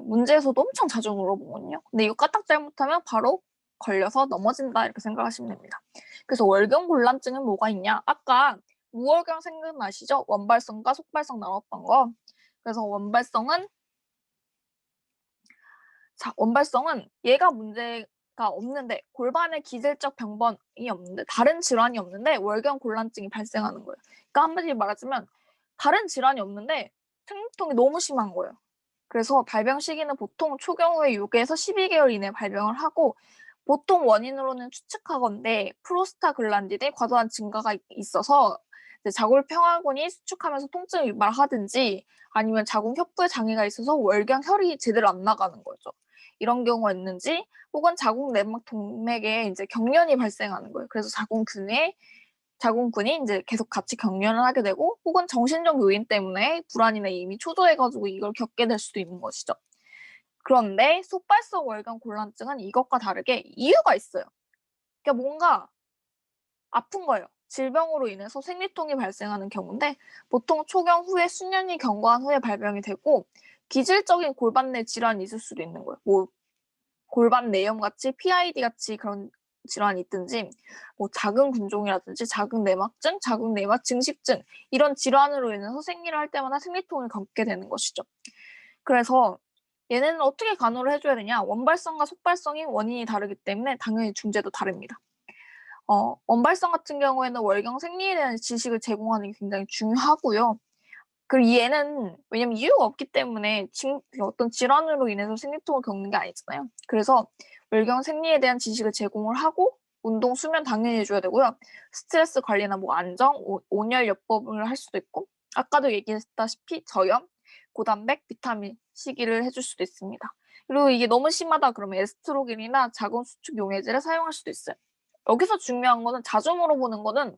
Speaker 1: 문제에서도 엄청 자주 물어보거든요. 근데 이거 까딱 잘못하면 바로 걸려서 넘어진다 이렇게 생각하시면 됩니다. 그래서 월경 곤란증은 뭐가 있냐? 아까 무월경 생각나시죠? 원발성과 속발성 나눴던 거. 그래서 원발성은 얘가 문제가 없는데 골반에 기질적 병변이 없는데 다른 질환이 없는데 월경 곤란증이 발생하는 거예요. 그러니까 한마디로 말하자면 다른 질환이 없는데 생리통이 너무 심한 거예요. 그래서 발병 시기는 보통 초경후에 6에서 12개월 이내에 발병을 하고 보통 원인으로는 추측하건대 프로스타글란딘의 과도한 증가가 있어서 자골평화근이 수축하면서 통증을 유발하든지 아니면 자궁협부에 장애가 있어서 월경 혈이 제대로 안 나가는 거죠. 이런 경우가 있는지 혹은 자궁내막 동맥에 이제 경련이 발생하는 거예요. 그래서 자궁근이 이제 계속 같이 경련을 하게 되고 혹은 정신적 요인 때문에 불안이나 이미 초조해가지고 이걸 겪게 될 수도 있는 것이죠. 그런데 속발성 월경 곤란증은 이것과 다르게 이유가 있어요. 그러니까 뭔가 아픈 거예요. 질병으로 인해서 생리통이 발생하는 경우인데 보통 초경 후에 수년이 경과한 후에 발병이 되고 기질적인 골반 내 질환이 있을 수도 있는 거예요. 뭐 골반 내염 같이 PID 같이 그런 질환이 있든지 뭐 자궁 근종이라든지 자궁 내막증, 자궁 내막 증식증 이런 질환으로 인해서 생리를 할 때마다 생리통을 겪게 되는 것이죠. 그래서 얘네는 어떻게 간호를 해줘야 되냐? 원발성과 속발성이 원인이 다르기 때문에 당연히 중재도 다릅니다. 원발성 같은 경우에는 월경 생리에 대한 지식을 제공하는 게 굉장히 중요하고요. 그리고 얘는 왜냐면 이유가 없기 때문에 어떤 질환으로 인해서 생리통을 겪는 게 아니잖아요. 그래서 월경 생리에 대한 지식을 제공을 하고 운동, 수면 당연히 해줘야 되고요. 스트레스 관리나 뭐 안정, 온열요법을 할 수도 있고 아까도 얘기했다시피 저염, 고단백, 비타민 시기를 해줄 수도 있습니다. 그리고 이게 너무 심하다 그러면 에스트로겐이나 자궁 수축 용해제를 사용할 수도 있어요. 여기서 중요한 거는 자주 물어보는 거는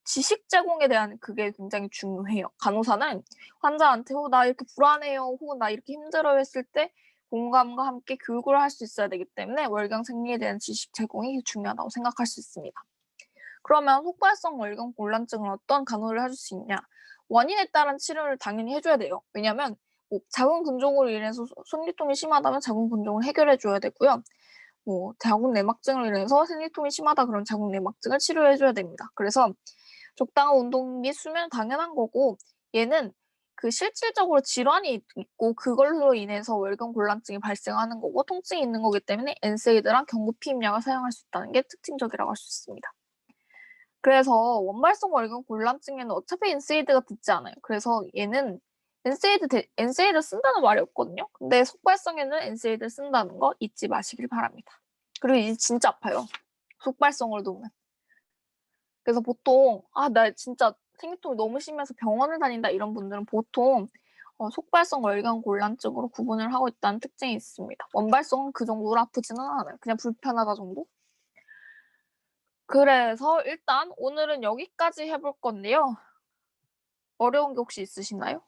Speaker 1: 지식 제공에 대한 그게 굉장히 중요해요. 간호사는 환자한테 나 이렇게 불안해요 혹은 나 이렇게 힘들어요 했을 때 공감과 함께 교육을 할 수 있어야 되기 때문에 월경 생리에 대한 지식 제공이 중요하다고 생각할 수 있습니다. 그러면 속발성 월경 곤란증을 어떤 간호를 해줄 수 있냐? 원인에 따른 치료를 당연히 해줘야 돼요. 왜냐하면 뭐 자궁 근종으로 인해서 생리통이 심하다면 자궁 근종을 해결해줘야 되고요. 뭐 자궁 내막증으로 인해서 생리통이 심하다 그러면 자궁 내막증을 치료해줘야 됩니다. 그래서 적당한 운동 및 수면은 당연한 거고 얘는 그 실질적으로 질환이 있고 그걸로 인해서 월경 곤란증이 발생하는 거고 통증이 있는 거기 때문에 엔세이드랑 경구 피임약을 사용할 수 있다는 게 특징적이라고 할 수 있습니다. 그래서 원발성 월경 곤란증에는 어차피 엔세이드가 듣지 않아요. 그래서 얘는 엔세이드 쓴다는 말이 없거든요. 근데 속발성에는 엔세이드 쓴다는 거 잊지 마시길 바랍니다. 그리고 이제 진짜 아파요. 속발성을 놓으면. 그래서 보통 나 진짜 생리통이 너무 심해서 병원을 다닌다 이런 분들은 보통 속발성 월경 곤란증으로 구분을 하고 있다는 특징이 있습니다. 원발성은 그 정도로 아프지는 않아요. 그냥 불편하다 정도? 그래서 일단 오늘은 여기까지 해볼 건데요. 어려운 게 혹시 있으신가요?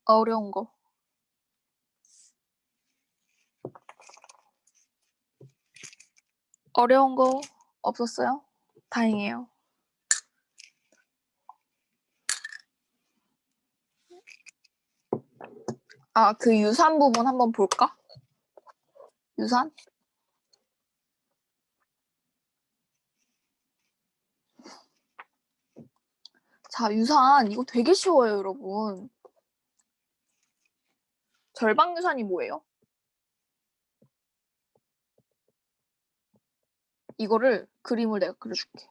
Speaker 1: 어려운 거. 어려운 거 없었어요? 다행이에요. 아, 그 유산 부분 한번 볼까? 유산? 자, 유산 이거 되게 쉬워요, 여러분. 절방 유산이 뭐예요? 이거를 그림을 내가 그려줄게.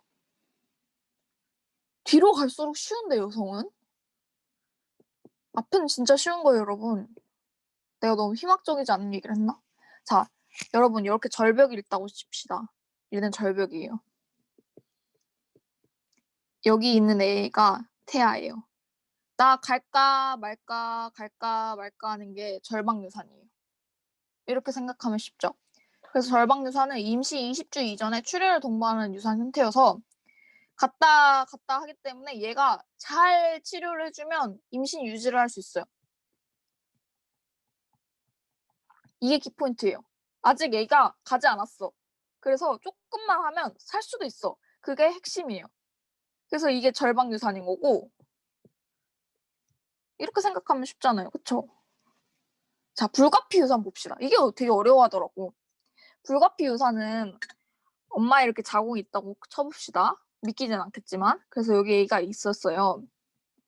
Speaker 1: 뒤로 갈수록 쉬운데 여성은? 앞은 진짜 쉬운 거예요, 여러분. 내가 너무 희망적이지 않은 얘기를 했나? 자, 여러분 이렇게 절벽이 있다고 칩시다. 얘는 절벽이에요. 여기 있는 애가 태아예요. 나 갈까 말까 갈까 말까 하는 게 절방유산이에요. 이렇게 생각하면 쉽죠? 그래서 절방유산은 임시 20주 이전에 출혈을 동반하는 유산 형태여서 갔다 갔다 하기 때문에 얘가 잘 치료를 해주면 임신 유지를 할 수 있어요. 이게 키포인트예요. 아직 얘가 가지 않았어. 그래서 조금만 하면 살 수도 있어. 그게 핵심이에요. 그래서 이게 절방유산인 거고 이렇게 생각하면 쉽잖아요. 그쵸? 자, 불가피유산 봅시다. 이게 되게 어려워하더라고. 불가피유산은 엄마 이렇게 자궁이 있다고 쳐봅시다. 믿기진 않겠지만. 그래서 여기 애가 있었어요.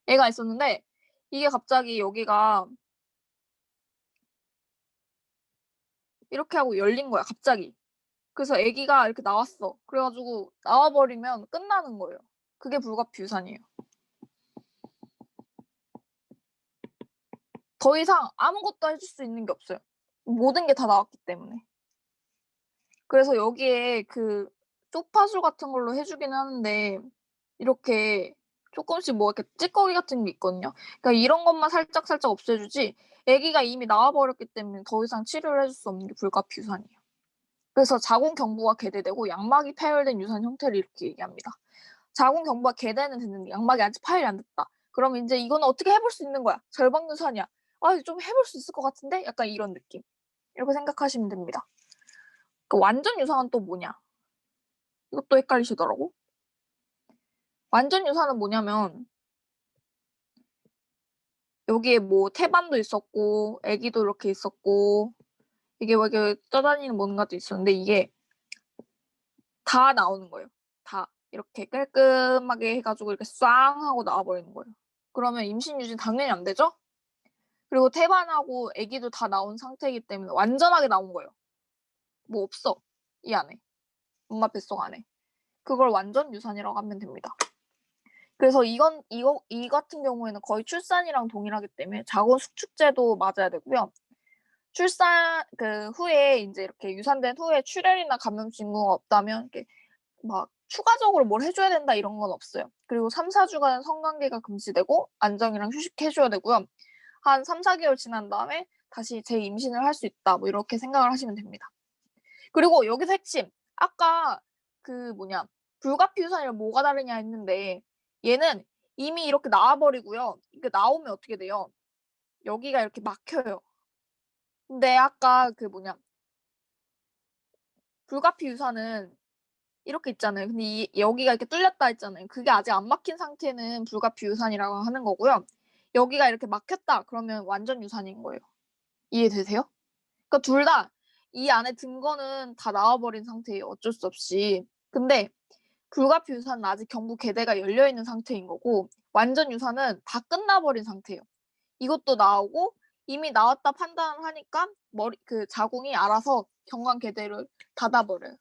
Speaker 1: 애가 있었는데 이게 갑자기 여기가 이렇게 하고 열린 거야. 갑자기. 그래서 아기가 이렇게 나왔어. 그래가지고 나와버리면 끝나는 거예요. 그게 불가피유산이에요. 더 이상 아무것도 해줄 수 있는 게 없어요. 모든 게 다 나왔기 때문에. 그래서 여기에 그 쪽파술 같은 걸로 해주긴 하는데 이렇게 조금씩 뭐 이렇게 찌꺼기 같은 게 있거든요. 그러니까 이런 것만 살짝살짝 없애주지 아기가 이미 나와버렸기 때문에 더 이상 치료를 해줄 수 없는 게 불가피유산이에요. 그래서 자궁 경부가 개대되고 양막이 파열된 유산 형태를 이렇게 얘기합니다. 자궁 경부가 개대는 됐는데 양막이 아직 파열이 안 됐다. 그러면 이제 이거는 어떻게 해볼 수 있는 거야. 절방유산이야. 아, 좀 해볼 수 있을 것 같은데? 약간 이런 느낌. 이렇게 생각하시면 됩니다. 그 완전 유산은 또 뭐냐? 이것도 헷갈리시더라고. 완전 유산은 뭐냐면 여기에 뭐 태반도 있었고 아기도 이렇게 있었고 이게 막 이렇게 떠다니는 뭔가도 있었는데 이게 다 나오는 거예요. 다 이렇게 깔끔하게 해가지고 이렇게 쌍 하고 나와버리는 거예요. 그러면 임신 유지는 당연히 안 되죠? 그리고 태반하고 아기도 다 나온 상태이기 때문에 완전하게 나온 거예요. 뭐 없어 이 안에 엄마 뱃속 안에. 그걸 완전 유산이라고 하면 됩니다. 그래서 이 같은 경우에는 거의 출산이랑 동일하기 때문에 자궁 수축제도 맞아야 되고요. 출산 그 후에 이제 이렇게 유산된 후에 출혈이나 감염 징후가 없다면 이렇게 막 추가적으로 뭘 해줘야 된다 이런 건 없어요. 그리고 3, 4주간 성관계가 금지되고 안정이랑 휴식해줘야 되고요. 한 3, 4개월 지난 다음에 다시 재임신을 할 수 있다. 뭐 이렇게 생각을 하시면 됩니다. 그리고 여기서 핵심. 아까 그 뭐냐 불가피유산이랑 뭐가 다르냐 했는데 얘는 이미 이렇게 나와버리고요. 이게 나오면 어떻게 돼요? 여기가 이렇게 막혀요. 근데 아까 그 뭐냐 불가피유산은 이렇게 있잖아요. 근데 여기가 이렇게 뚫렸다 했잖아요. 그게 아직 안 막힌 상태는 불가피유산이라고 하는 거고요. 여기가 이렇게 막혔다 그러면 완전 유산인 거예요. 이해되세요? 그러니까 둘 다 이 안에 든 거는 다 나와버린 상태예요. 어쩔 수 없이. 근데 불가피유산은 아직 경부 개대가 열려있는 상태인 거고 완전 유산은 다 끝나버린 상태예요. 이것도 나오고 이미 나왔다 판단을 하니까 그 자궁이 알아서 경관 개대를 닫아버려요.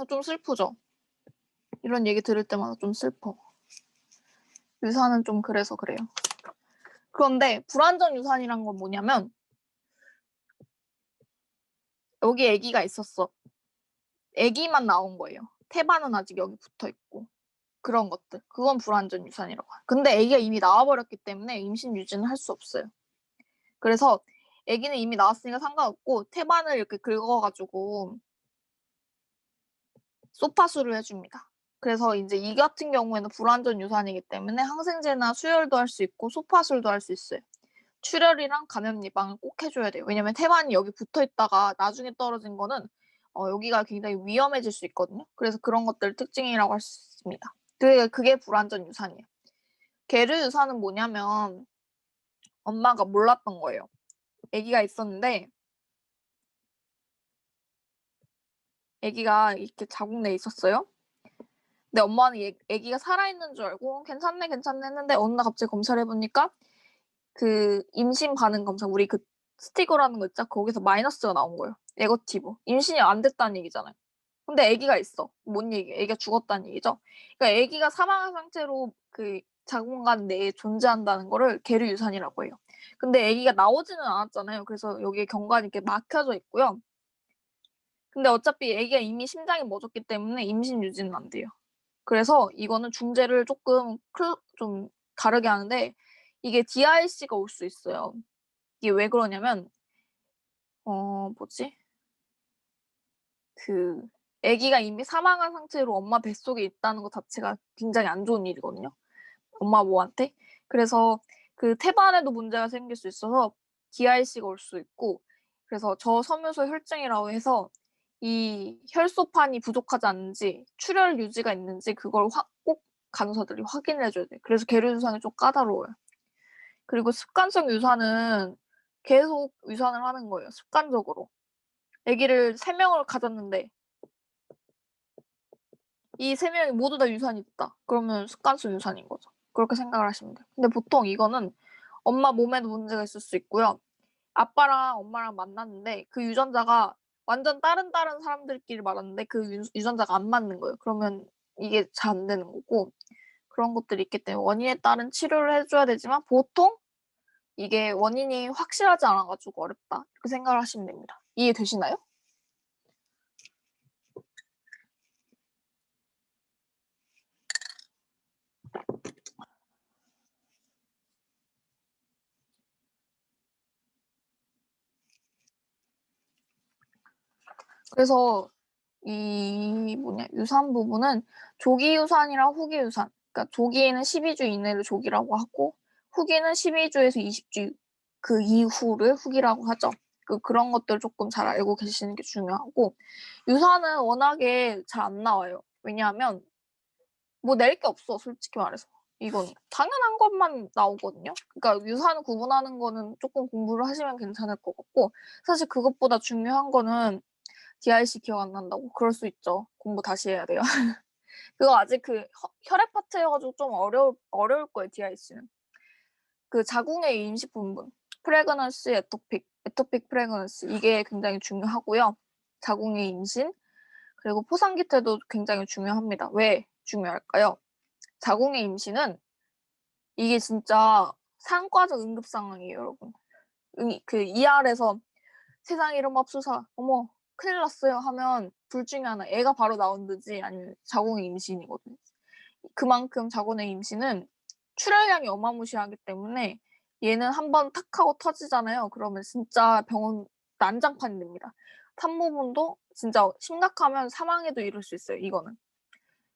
Speaker 1: 좀 슬프죠? 이런 얘기 들을 때마다 좀 슬퍼. 유산은 좀 그래서 그래요. 그런데 불완전 유산이란 건 뭐냐면 여기 아기가 있었어. 아기만 나온 거예요. 태반은 아직 여기 붙어 있고 그런 것들. 그건 불완전 유산이라고 해요. 근데 아기가 이미 나와버렸기 때문에 임신 유지는 할 수 없어요. 그래서 아기는 이미 나왔으니까 상관없고 태반을 이렇게 긁어가지고 소파수를 해줍니다. 그래서 이제 이 같은 경우에는 불완전 유산이기 때문에 항생제나 수혈도 할 수 있고 소파술도 할 수 있어요. 출혈이랑 감염 예방을 꼭 해줘야 돼요. 왜냐면 태반이 여기 붙어 있다가 나중에 떨어진 거는 여기가 굉장히 위험해질 수 있거든요. 그래서 그런 것들 특징이라고 할 수 있습니다. 그게 불완전 유산이에요. 계류 유산은 뭐냐면 엄마가 몰랐던 거예요. 아기가 있었는데 아기가 이렇게 자궁 내에 있었어요. 근데 엄마는 아기가 살아있는 줄 알고 괜찮네 괜찮네 했는데 어느 날 갑자기 검사를 해보니까 그 임신 반응 검사 우리 그 스티커라는 거 있죠? 거기서 마이너스가 나온 거예요. 네거티브. 임신이 안 됐다는 얘기잖아요. 근데 아기가 있어. 뭔 얘기예요? 아기가 죽었다는 얘기죠. 그러니까 아기가 사망한 상태로 그 자궁관 내에 존재한다는 거를 계류유산이라고 해요. 근데 아기가 나오지는 않았잖아요. 그래서 여기에 경관이 이렇게 막혀져 있고요. 근데 어차피 아기가 이미 심장이 멎었기 때문에 임신 유지는 안 돼요. 그래서 이거는 중재를 조금 좀 다르게 하는데 이게 DIC가 올 수 있어요. 이게 왜 그러냐면 뭐지? 그 아기가 이미 사망한 상태로 엄마 뱃속에 있다는 것 자체가 굉장히 안 좋은 일이거든요. 엄마 모한테. 그래서 그 태반에도 문제가 생길 수 있어서 DIC가 올 수 있고 그래서 저섬유소 혈증이라고 해서 이 혈소판이 부족하지 않는지 출혈 유지가 있는지 그걸 꼭 간호사들이 확인을 해줘야 돼요. 그래서 계류유산이 좀 까다로워요. 그리고 습관성 유산은 계속 유산을 하는 거예요. 습관적으로. 아기를 3명을 가졌는데 이 3명이 모두 다 유산이 있다. 그러면 습관성 유산인 거죠. 그렇게 생각을 하시면 돼요. 근데 보통 이거는 엄마 몸에도 문제가 있을 수 있고요. 아빠랑 엄마랑 만났는데 그 유전자가 완전 다른 사람들끼리 말았는데 그 유전자가 안 맞는 거예요. 그러면 이게 잘 안 되는 거고 그런 것들이 있기 때문에 원인에 따른 치료를 해줘야 되지만 보통 이게 원인이 확실하지 않아가지고 어렵다. 이렇게 생각을 하시면 됩니다. 이해되시나요? 그래서 이 유산 부분은 조기 유산이랑 후기 유산. 그러니까 조기에는 12주 이내를 조기라고 하고 후기는 12주에서 20주 그 이후를 후기라고 하죠. 그런 것들 조금 잘 알고 계시는 게 중요하고 유산은 워낙에 잘 안 나와요. 왜냐하면 뭐 낼 게 없어 솔직히 말해서. 이건 당연한 것만 나오거든요. 그러니까 유산 구분하는 거는 조금 공부를 하시면 괜찮을 것 같고 사실 그것보다 중요한 거는 DIC 기억 안 난다고? 그럴 수 있죠. 공부 다시 해야 돼요. 그거 아직 그 혈액 파트여가지고 좀 어려울 거예요, DIC는. 그 자궁의 임시 분분, 프레그넌시, 에토픽 프레그넌시 이게 굉장히 중요하고요. 자궁의 임신, 그리고 포상기 때도 굉장히 중요합니다. 왜 중요할까요? 자궁의 임신은 이게 진짜 산과적 응급 상황이에요, 여러분. 그 ER에서 세상 이름 맙소사, 어머, 큰일 났어요 하면 둘 중에 하나, 애가 바로 나온든지 아니면 자궁의 임신이거든요. 그만큼 자궁의 임신은 출혈량이 어마무시하기 때문에 얘는 한번 탁 하고 터지잖아요. 그러면 진짜 병원 난장판이 됩니다. 산모분도 진짜 심각하면 사망에도 이를 수 있어요, 이거는.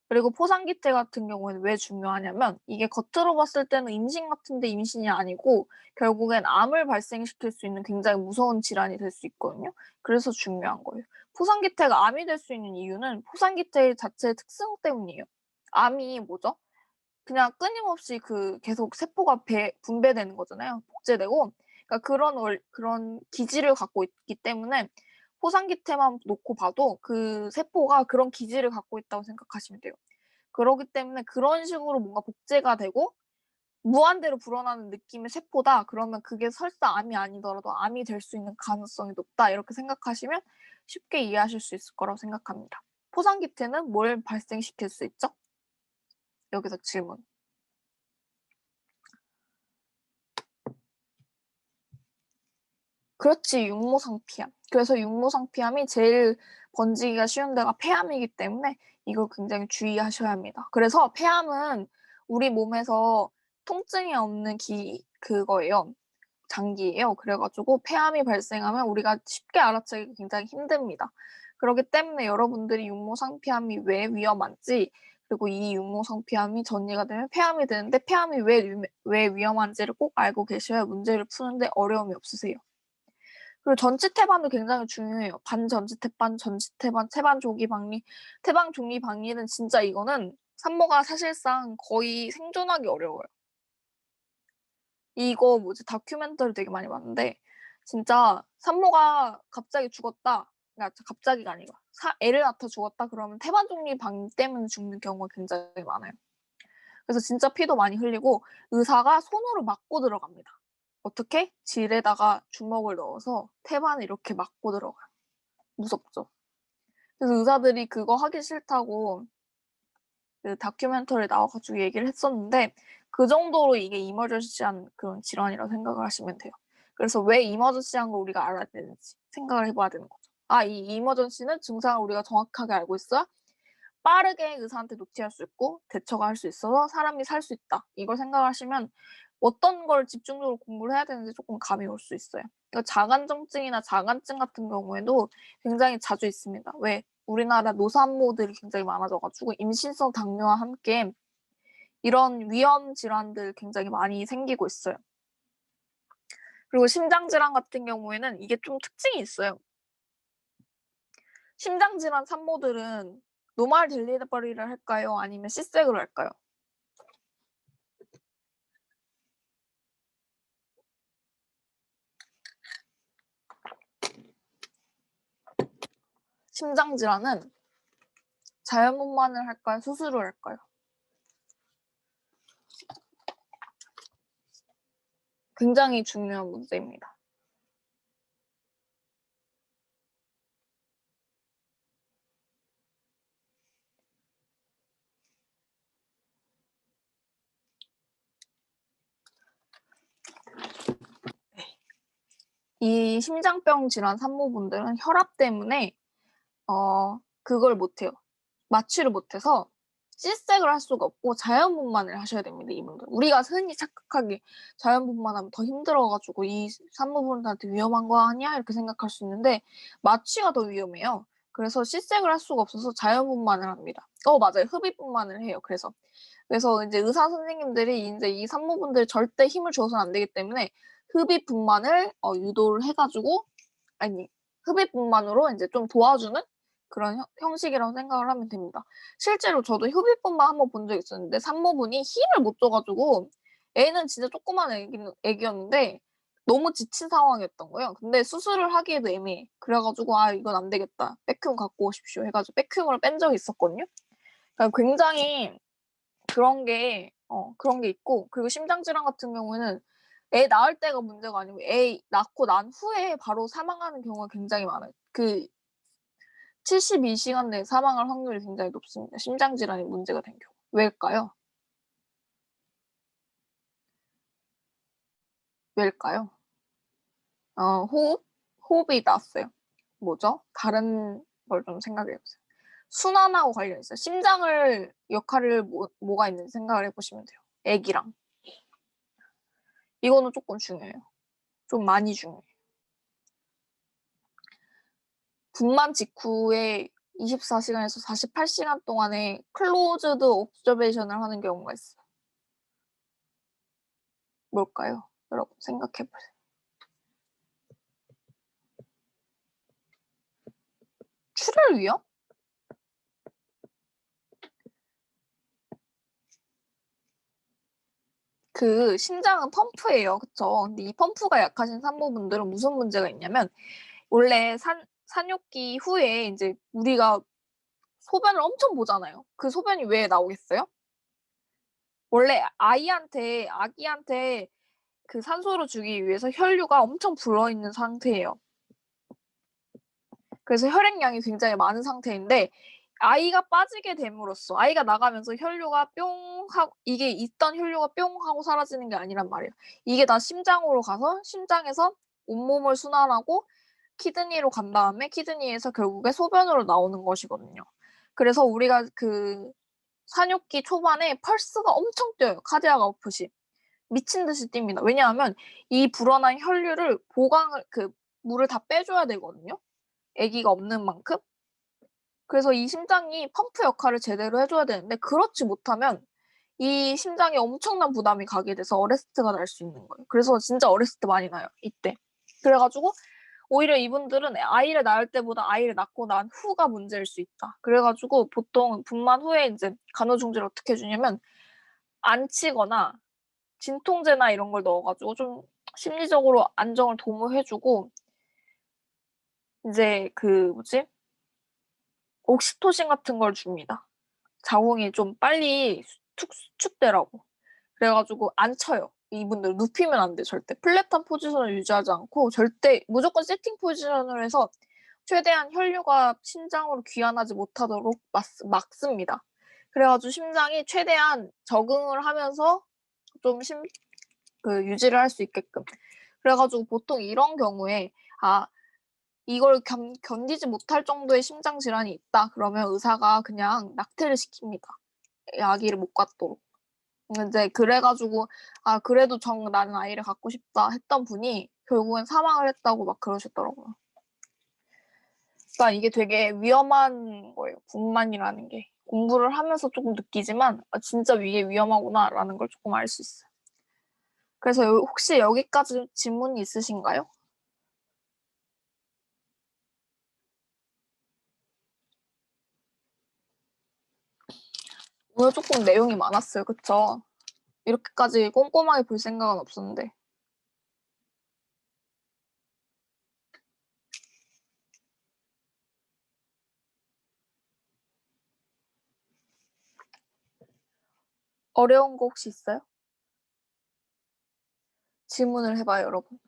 Speaker 1: 그리고 포상기태 같은 경우에는 왜 중요하냐면 이게 겉으로 봤을 때는 임신 같은데 임신이 아니고 결국엔 암을 발생시킬 수 있는 굉장히 무서운 질환이 될 수 있거든요. 그래서 중요한 거예요. 포상기태가 암이 될 수 있는 이유는 포상기태 자체의 특성 때문이에요. 암이 뭐죠? 그냥 끊임없이 그 계속 세포가 분배되는 거잖아요. 복제되고. 그러니까 그런 기질을 갖고 있기 때문에 포상기태만 놓고 봐도 그 세포가 그런 기질을 갖고 있다고 생각하시면 돼요. 그러기 때문에 그런 식으로 뭔가 복제가 되고 무한대로 불어나는 느낌의 세포다. 그러면 그게 설사 암이 아니더라도 암이 될 수 있는 가능성이 높다. 이렇게 생각하시면 쉽게 이해하실 수 있을 거라고 생각합니다. 포상기태는 뭘 발생시킬 수 있죠? 여기서 질문. 그렇지, 육모상피암. 그래서 육모상피암이 제일 번지기가 쉬운 데가 폐암이기 때문에 이걸 굉장히 주의하셔야 합니다. 그래서 폐암은 우리 몸에서 통증이 없는 그거예요. 장기예요. 그래가지고 폐암이 발생하면 우리가 쉽게 알아채기 굉장히 힘듭니다. 그렇기 때문에 여러분들이 육모상피암이 왜 위험한지 그리고 이 육모상피암이 전이가 되면 폐암이 되는데 폐암이 왜 위험한지를 꼭 알고 계셔야 문제를 푸는데 어려움이 없으세요. 그리고 전치 태반도 굉장히 중요해요. 반전치 태반, 전치 태반, 태반 조기 박리, 태반 조기 박리는 진짜 이거는 산모가 사실상 거의 생존하기 어려워요. 이거 뭐지 다큐멘터리 되게 많이 봤는데 진짜 산모가 갑자기 죽었다. 그러니까 갑자기가 아니고 애를 낳다 죽었다 그러면 태반종리방 때문에 죽는 경우가 굉장히 많아요. 그래서 진짜 피도 많이 흘리고 의사가 손으로 막고 들어갑니다. 어떻게? 질에다가 주먹을 넣어서 태반을 이렇게 막고 들어가요. 무섭죠. 그래서 의사들이 그거 하기 싫다고 그 다큐멘터리 나와가지고 얘기를 했었는데 그 정도로 이게 이머전시한 그런 질환이라고 생각을 하시면 돼요. 그래서 왜 이머전시한 걸 우리가 알아야 되는지 생각을 해봐야 되는 거죠. 아, 이 이머전시는 증상을 우리가 정확하게 알고 있어야 빠르게 의사한테 노티할 수 있고 대처가 할 수 있어서 사람이 살 수 있다. 이걸 생각하시면 어떤 걸 집중적으로 공부를 해야 되는지 조금 감이 올 수 있어요. 자간정증이나 자간증 같은 경우에도 굉장히 자주 있습니다. 왜? 우리나라 노산모들이 굉장히 많아져가지고 임신성 당뇨와 함께 이런 위험 질환들 굉장히 많이 생기고 있어요. 그리고 심장질환 같은 경우에는 이게 좀 특징이 있어요. 심장질환 산모들은 노말 딜리버리를 할까요? 아니면 C섹을 할까요? 심장질환은 자연분만을 할까요? 수술을 할까요? 굉장히 중요한 문제입니다. 이 심장병 질환 산모분들은 혈압 때문에 그걸 못해요. 마취를 못해서 C섹을 할 수가 없고 자연분만을 하셔야 됩니다. 이분들. 우리가 흔히 착각하기 자연분만하면 더 힘들어가지고 이 산모분들한테 위험한 거 아니야? 이렇게 생각할 수 있는데 마취가 더 위험해요. 그래서 C섹을 할 수가 없어서 자연분만을 합니다. 맞아요. 흡입분만을 해요. 그래서 이제 의사 선생님들이 이제 이 산모분들 절대 힘을 줘서는 안 되기 때문에 흡입분만을 유도를 해가지고 아니 흡입분만으로 이제 좀 도와주는 그런 형식이라고 생각을 하면 됩니다. 실제로 저도 흡입분만 한번 본 적 있었는데 산모분이 힘을 못 줘가지고 애는 진짜 조그만 애기였는데 너무 지친 상황이었던 거예요. 근데 수술을 하기에도 애매해. 그래가지고 이건 안 되겠다. 백큐um 갖고 오십시오 해가지고 백큐um을 뺀 적이 있었거든요. 그러니까 굉장히 그런 게 있고 그리고 심장질환 같은 경우에는 애 낳을 때가 문제가 아니고 애 낳고 난 후에 바로 사망하는 경우가 굉장히 많아요. 72시간 내에 사망할 확률이 굉장히 높습니다. 심장질환이 문제가 된 경우. 왜일까요? 왜일까요? 호흡이 나왔어요. 뭐죠? 다른 걸 좀 생각해 보세요. 순환하고 관련 있어요. 심장을 역할을 뭐가 있는지 생각을 해보시면 돼요. 애기랑. 이거는 조금 중요해요. 좀 많이 중요해요. 분만 직후에 24시간에서 48시간 동안에 클로즈드 옵저베이션을 하는 경우가 있어요. 뭘까요? 여러분 생각해보세요. 출혈 위험? 그 심장은 펌프예요. 그쵸? 근데 이 펌프가 약하신 산모분들은 무슨 문제가 있냐면 원래 산욕기 후에 이제 우리가 소변을 엄청 보잖아요. 그 소변이 왜 나오겠어요? 원래 아기한테 그 산소를 주기 위해서 혈류가 엄청 불어있는 상태예요. 그래서 혈액량이 굉장히 많은 상태인데 아이가 빠지게 됨으로써 아이가 나가면서 혈류가 뿅 하고 이게 있던 혈류가 뿅 하고 사라지는 게 아니란 말이에요. 이게 다 심장으로 가서 심장에서 온몸을 순환하고 키드니로 간 다음에 키드니에서 결국에 소변으로 나오는 것이거든요. 그래서 우리가 그 산욕기 초반에 펄스가 엄청 뛰어요. 카디악 아웃풋이. 미친 듯이 뜁니다. 왜냐하면 이 불어난 혈류를 물을 다 빼줘야 되거든요. 아기가 없는 만큼. 그래서 이 심장이 펌프 역할을 제대로 해줘야 되는데 그렇지 못하면 이 심장에 엄청난 부담이 가게 돼서 어레스트가 날 수 있는 거예요. 그래서 진짜 어레스트 많이 나요. 이때. 그래가지고 오히려 이분들은 아이를 낳을 때보다 아이를 낳고 난 후가 문제일 수 있다. 그래가지고 보통 분만 후에 이제 간호중지를 어떻게 해주냐면 안 치거나 진통제나 이런 걸 넣어가지고 좀 심리적으로 안정을 도모해주고 이제 그 뭐지? 옥시토신 같은 걸 줍니다. 자궁이 좀 빨리 수축되라고. 그래가지고 안 쳐요. 이분들 눕히면 안 돼, 절대. 플랫한 포지션을 유지하지 않고 절대 무조건 세팅 포지션을 해서 최대한 혈류가 심장으로 귀환하지 못하도록 막습니다. 그래가지고 심장이 최대한 적응을 하면서 좀 유지를 할 수 있게끔. 그래가지고 보통 이런 경우에 이걸 견디지 못할 정도의 심장 질환이 있다. 그러면 의사가 그냥 낙태를 시킵니다. 아기를 못 갖도록. 이제 그래가지고 그래도 나는 아이를 갖고 싶다 했던 분이 결국엔 사망을 했다고 막 그러셨더라고요. 그러니까 이게 되게 위험한 거예요. 분만이라는 게. 공부를 하면서 조금 느끼지만 진짜 이게 위험하구나라는 걸 조금 알 수 있어요. 그래서 혹시 여기까지 질문이 있으신가요? 오늘 조금 내용이 많았어요. 그쵸? 이렇게까지 꼼꼼하게 볼 생각은 없었는데. 어려운 거 혹시 있어요? 질문을 해봐요, 여러분.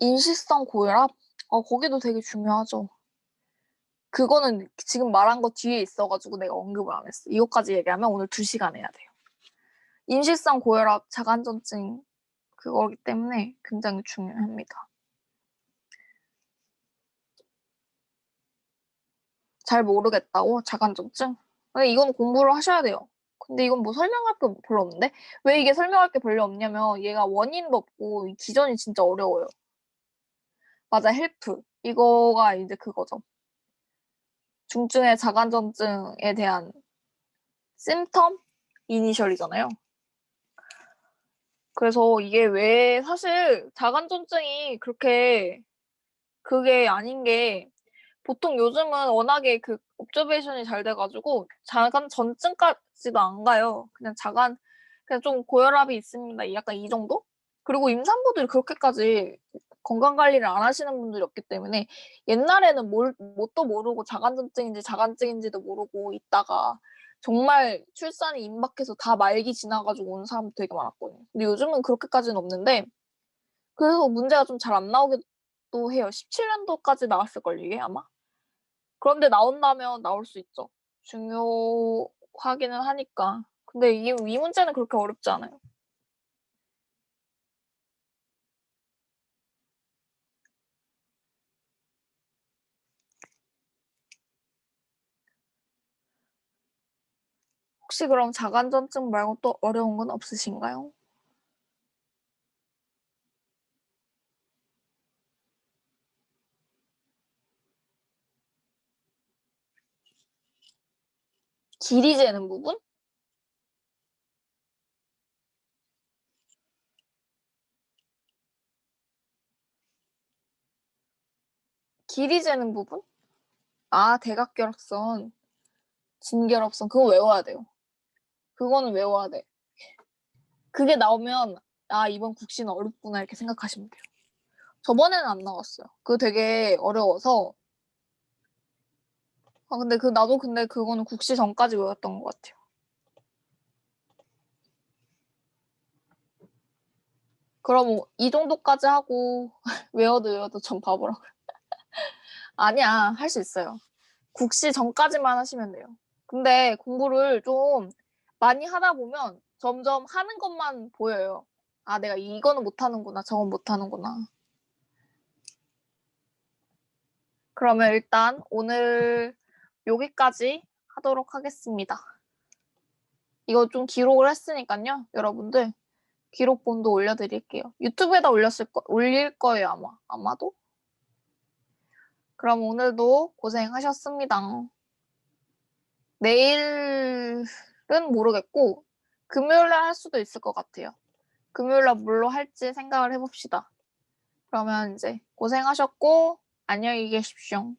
Speaker 1: 인식성 고혈압? 거기도 되게 중요하죠. 그거는 지금 말한 거 뒤에 있어가지고 내가 언급을 안 했어. 이것까지 얘기하면 오늘 2시간 해야 돼요. 인식성 고혈압, 자간전증 그거기 때문에 굉장히 중요합니다. 잘 모르겠다고? 자간전증? 근데 이건 공부를 하셔야 돼요. 근데 이건 뭐 설명할 게 별로 없는데? 왜 이게 설명할 게 별로 없냐면 얘가 원인도 없고 기전이 진짜 어려워요. 맞아, 헬프. 이거가 이제 그거죠. 중증의 자간전증에 대한 심텀 이니셜이잖아요. 그래서 이게 왜 사실 자간전증이 그게 아닌 게 보통 요즘은 워낙에 그 옵저베이션이 잘 돼가지고 자간전증까지도 안 가요. 그냥 좀 고혈압이 있습니다. 약간 이 정도? 그리고 임산부들이 그렇게까지 건강 관리를 안 하시는 분들이 없기 때문에 옛날에는 뭣도 모르고 자간전증인지 자간증인지도 모르고 있다가 정말 출산이 임박해서 다 말기 지나가지고 온 사람도 되게 많았거든요. 근데 요즘은 그렇게까지는 없는데 그래서 문제가 좀 잘 안 나오기도 해요. 17년도까지 나왔을걸요, 이게 아마? 그런데 나온다면 나올 수 있죠. 중요하기는 하니까. 근데 이 문제는 그렇게 어렵지 않아요. 혹시 그럼 자간전증 말고 또 어려운 건 없으신가요? 길이 재는 부분? 길이 재는 부분? 대각결합선, 진결합선, 그거 외워야 돼요. 그거는 외워야 돼. 그게 나오면, 이번 국시는 어렵구나, 이렇게 생각하시면 돼요. 저번에는 안 나왔어요. 그거 되게 어려워서. 근데 그거는 국시 전까지 외웠던 것 같아요. 그럼 이 정도까지 하고, 외워도 전 바보라고. 아니야, 할 수 있어요. 국시 전까지만 하시면 돼요. 근데 공부를 좀 많이 하다 보면 점점 하는 것만 보여요. 내가 이거는 못하는구나, 저건 못하는구나. 그러면 일단 오늘 여기까지 하도록 하겠습니다. 이거 좀 기록을 했으니까요, 여러분들. 기록본도 올려드릴게요. 유튜브에다 올릴 거예요, 아마도. 그럼 오늘도 고생하셨습니다. 내일은 모르겠고, 금요일날 할 수도 있을 것 같아요. 금요일날 뭘로 할지 생각을 해봅시다. 그러면 이제 고생하셨고 안녕히 계십시오.